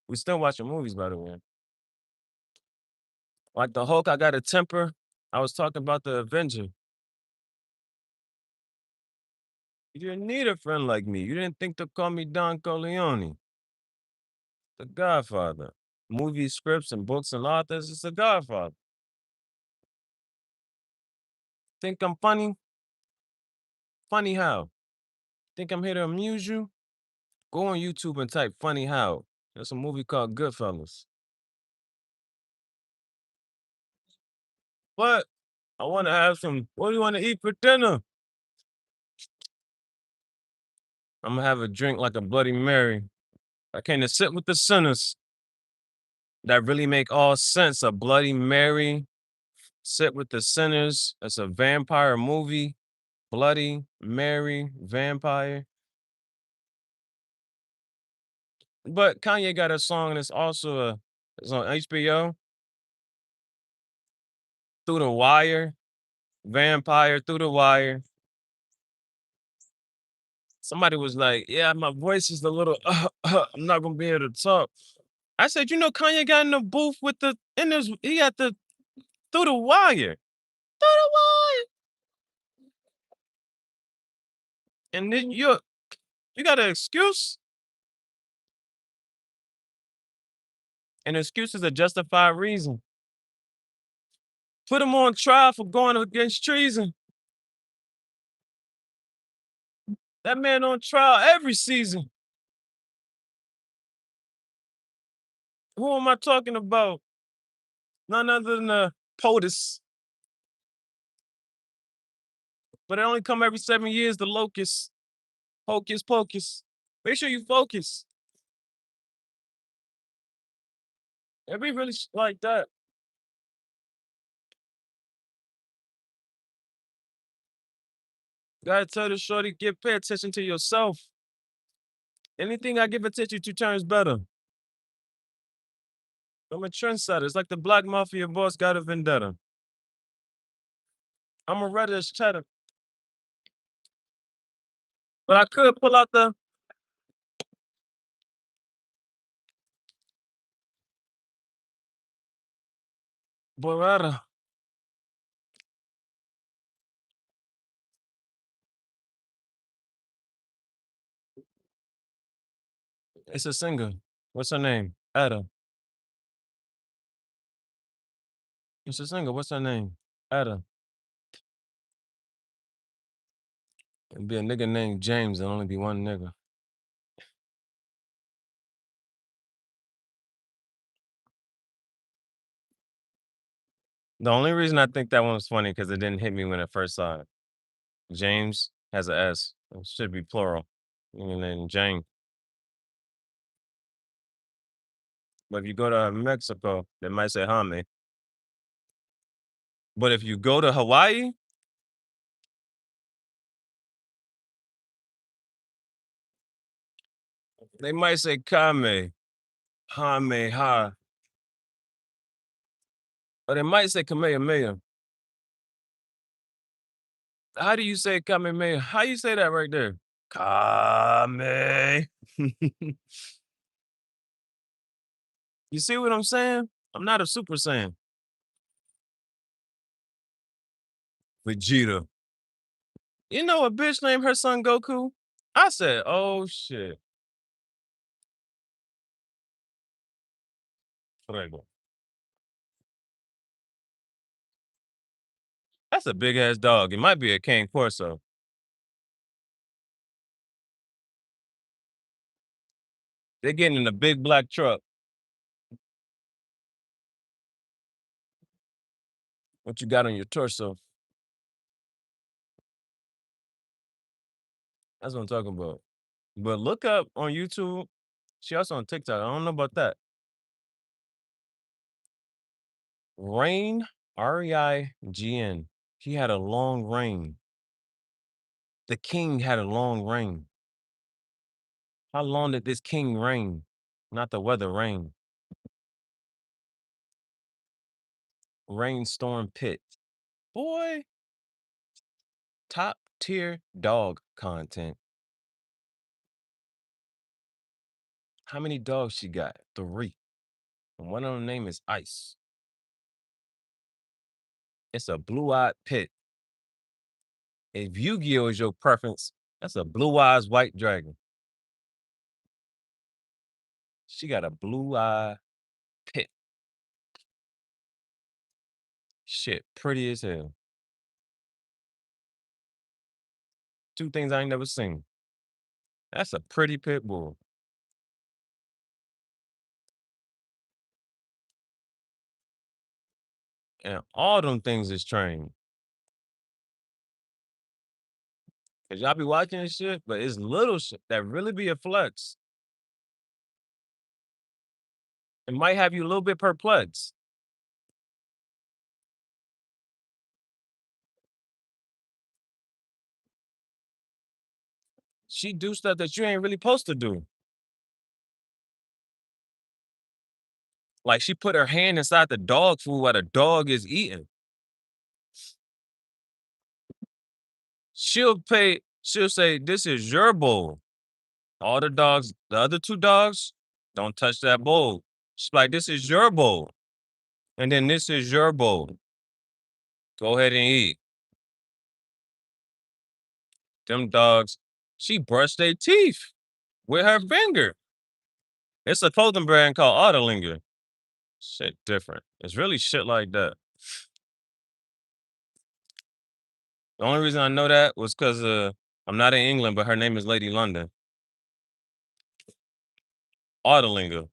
We still watching movies, by the way. Like the Hulk, I got a temper. I was talking about the Avenger. You didn't need a friend like me. You didn't think to call me Don Corleone, the Godfather. Movie scripts and books and authors, it's the Godfather. Think I'm funny? Funny how? Think I'm here to amuse you? Go on YouTube and type Funny How. There's a movie called Goodfellas. But I want to have some, what do you want to eat for dinner? I'm going to have a drink like a Bloody Mary. I came to sit with the sinners that really make all sense. A Bloody Mary, sit with the sinners. It's a vampire movie. Bloody Mary, vampire. But Kanye got a song that's also it's on HBO. Through the Wire, Vampire Through the Wire. Somebody was like, "Yeah, my voice is a little. I'm not gonna be able to talk." I said, "You know, Kanye got in the booth with the in this. He got the Through the Wire, Through the Wire, and then you got an excuse, and excuse is a justified reason. Put him on trial for going against treason. That man on trial every season. Who am I talking about? None other than POTUS. But it only come every 7 years, the locust. Hocus pocus. Make sure you focus. It be really like that. Gotta tell the shorty, pay attention to yourself. Anything I give attention to turns better. I'm a trendsetter. It's like the black mafia boss got a vendetta. I'm a reddish cheddar. But I could pull out the Beretta. It's a singer. What's her name? Etta. It's a singer. What's her name? Etta. It'd be a nigga named James. There'll only be one nigga. The only reason I think that one was funny because it didn't hit me when I first saw it. James has a S. It should be plural. And then Jane. But if you go to Mexico, they might say Jaime. But if you go to Hawaii, they might say Kame, Jaime, Ha. Or they might say Kamehameha. How do you say Kamehameha? How you say that right there? Kame. You see what I'm saying? I'm not a Super Saiyan. Vegeta. You know a bitch named her son Goku? I said, oh shit. Fuego. That's a big ass dog. It might be a Cane Corso. They're getting in a big black truck. What you got on your torso? That's what I'm talking about. But look up on YouTube. She also on TikTok. I don't know about that. Rain, Reign. He had a long reign. The king had a long reign. How long did this king reign? Not the weather, rain. Rainstorm pit. Boy, top tier dog content. How many dogs she got? 3. And one of them name is Ice. It's a blue-eyed pit. If Yu-Gi-Oh is your preference, that's a blue-eyes white dragon. She got a blue-eye pit. Shit, pretty as hell. 2 things I ain't never seen. That's a pretty pit bull. And all them things is trained. Cause y'all be watching this shit, but it's little shit that really be a flex. It might have you a little bit perplexed. She do stuff that you ain't really supposed to do. Like she put her hand inside the dog food while the dog is eating. She'll say, this is your bowl. All the dogs, the other 2 dogs, don't touch that bowl. She's like, this is your bowl. And then this is your bowl. Go ahead and eat. Them dogs, she brushed their teeth with her finger. It's a clothing brand called Autolinger. Shit different. It's really shit like that. The only reason I know that was because I'm not in England, but her name is Lady London. Autolingo.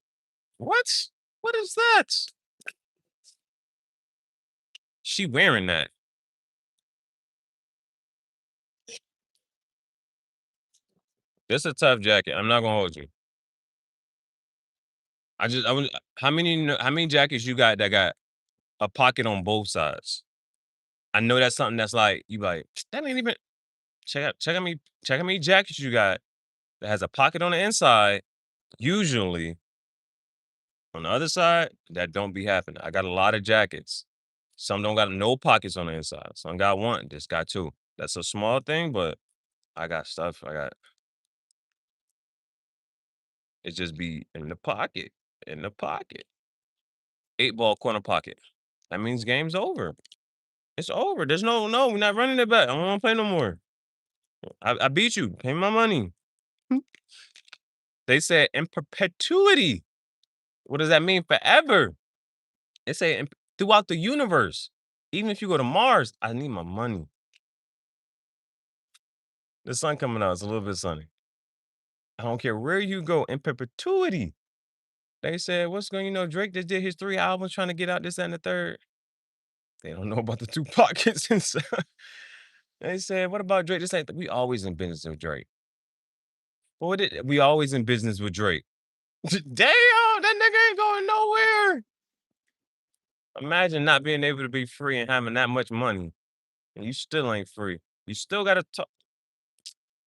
What? What is that? She wearing that. It's a tough jacket. I'm not gonna hold you. I was how many jackets you got that got a pocket on both sides? I know that's something that's like you like that ain't even check how many jackets you got that has a pocket on the inside. Usually on the other side, that don't be happening. I got a lot of jackets. Some don't got no pockets on the inside. Some got one, just got two. That's a small thing, but I got stuff. I got it just be in the pocket. In the pocket. 8 ball corner pocket. That means game's over. It's over. There's we're not running it back. I don't want to play no more. I beat you. Pay my money. They said in perpetuity. What does that mean? Forever. They say throughout the universe. Even if you go to Mars, I need my money. The sun coming out. It's a little bit sunny. I don't care where you go in perpetuity. They said, what's going, Drake just did his 3 albums trying to get out this that, and the third. They don't know about the 2 pockets inside. They said, what about Drake? This ain't we always in business with Drake. Well, we always in business with Drake. Damn, that nigga ain't going nowhere. Imagine not being able to be free and having that much money, and you still ain't free. You still gotta talk.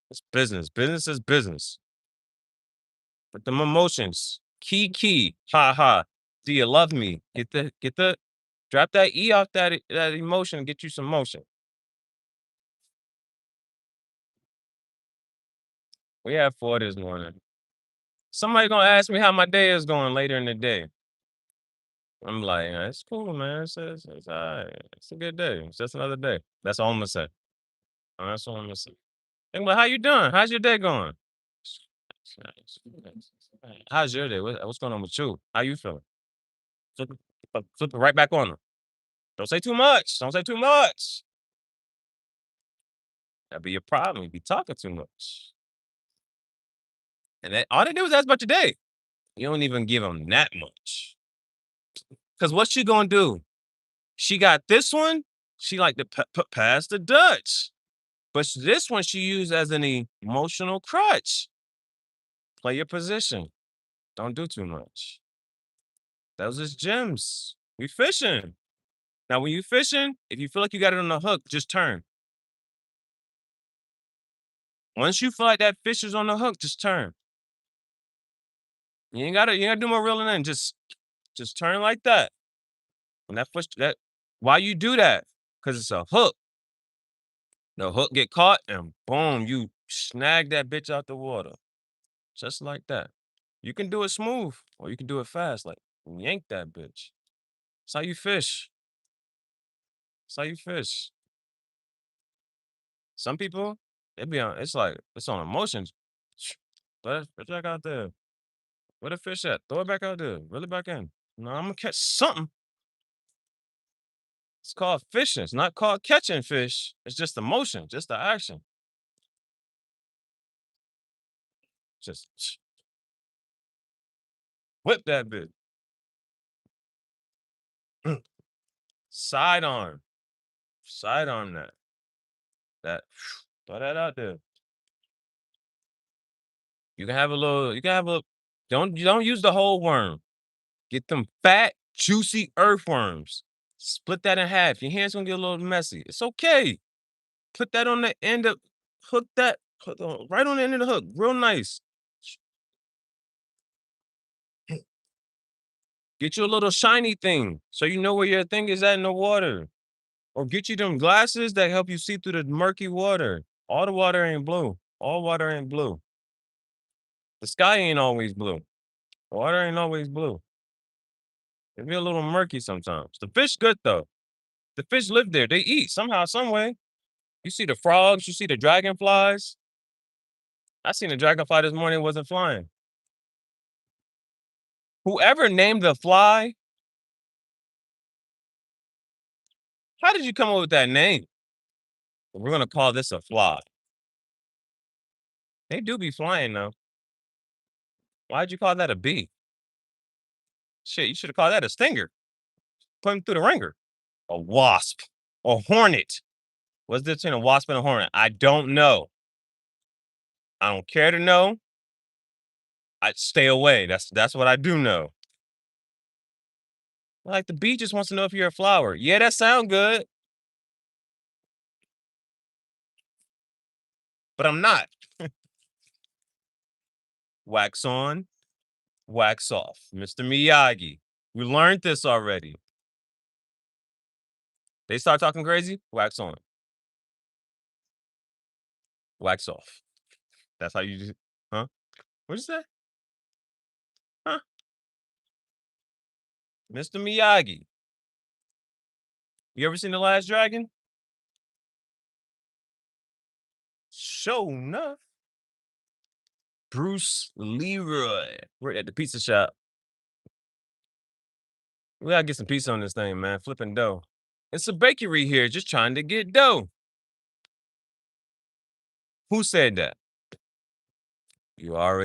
It's business. Business is business. But them emotions, key, ha ha. Do you love me? Get the drop that E off that emotion and get you some motion. We have 4 this morning. Somebody gonna ask me how my day is going later in the day. I'm like, "Yeah, it's cool, man. It's all right. It's a good day. It's just another day." That's all I'm gonna say. That's all I'm gonna say. Think about how you doing? How's your day going? How's your day? What's going on with you? How you feeling? Flip it right back on them. Don't say too much. Don't say too much. That'd be your problem. You be talking too much. And all they do is ask about your day. You don't even give them that much. Cause what's she gonna do? She got this one. She like to pass the Dutch. But this one she used as an emotional crutch. Play your position. Don't do too much. Those is gems. We fishing. Now, when you fishing, if you feel like you got it on the hook, just turn. Once you feel like that fish is on the hook, just turn. You ain't gotta do more reeling in. Just turn like that. When that fish why you do that? Because it's a hook. The hook get caught and boom, you snag that bitch out the water. Just like that. You can do it smooth or you can do it fast. Like yank that bitch. That's how you fish. That's how you fish. Some people, it's like it's on emotions. Throw that fish back out there. Where the fish at? Throw it back out there. Reel it back in. No, I'm gonna catch something. It's called fishing. It's not called catching fish. It's just the motion, just the action. Just whip that bit. Sidearm. Sidearm that. That throw that out there. You can have a don't use the whole worm. Get them fat, juicy earthworms. Split that in half. Your hands gonna get a little messy. It's okay. Put that on the end of right on the end of the hook. Real nice. Get you a little shiny thing so you know where your thing is at in the water. Or get you them glasses that help you see through the murky water. All the water ain't blue. All water ain't blue. The sky ain't always blue. The water ain't always blue. It be a little murky sometimes. The fish good though. The fish live there. They eat somehow, some way. You see the frogs, you see the dragonflies. I seen a dragonfly this morning, it wasn't flying. Whoever named the fly, how did you come up with that name? We're gonna call this a fly. They do be flying though. Why'd you call that a bee? Shit, you should have called that a stinger. Put him through the ringer. A wasp. A hornet. What's the difference between a wasp and a hornet? I don't know. I don't care to know. I stay away. That's what I do know. Like the bee just wants to know if you're a flower. Yeah, that sound good. But I'm not. Wax on, wax off. Mr. Miyagi. We learned this already. They start talking crazy, wax on, wax off. That's how you do. Huh? What'd you say? Huh? Mr. Miyagi. You ever seen The Last Dragon? Sure enough. Bruce Leroy. We're at the pizza shop. We gotta get some pizza on this thing, man. Flipping dough. It's a bakery here, just trying to get dough. Who said that? You already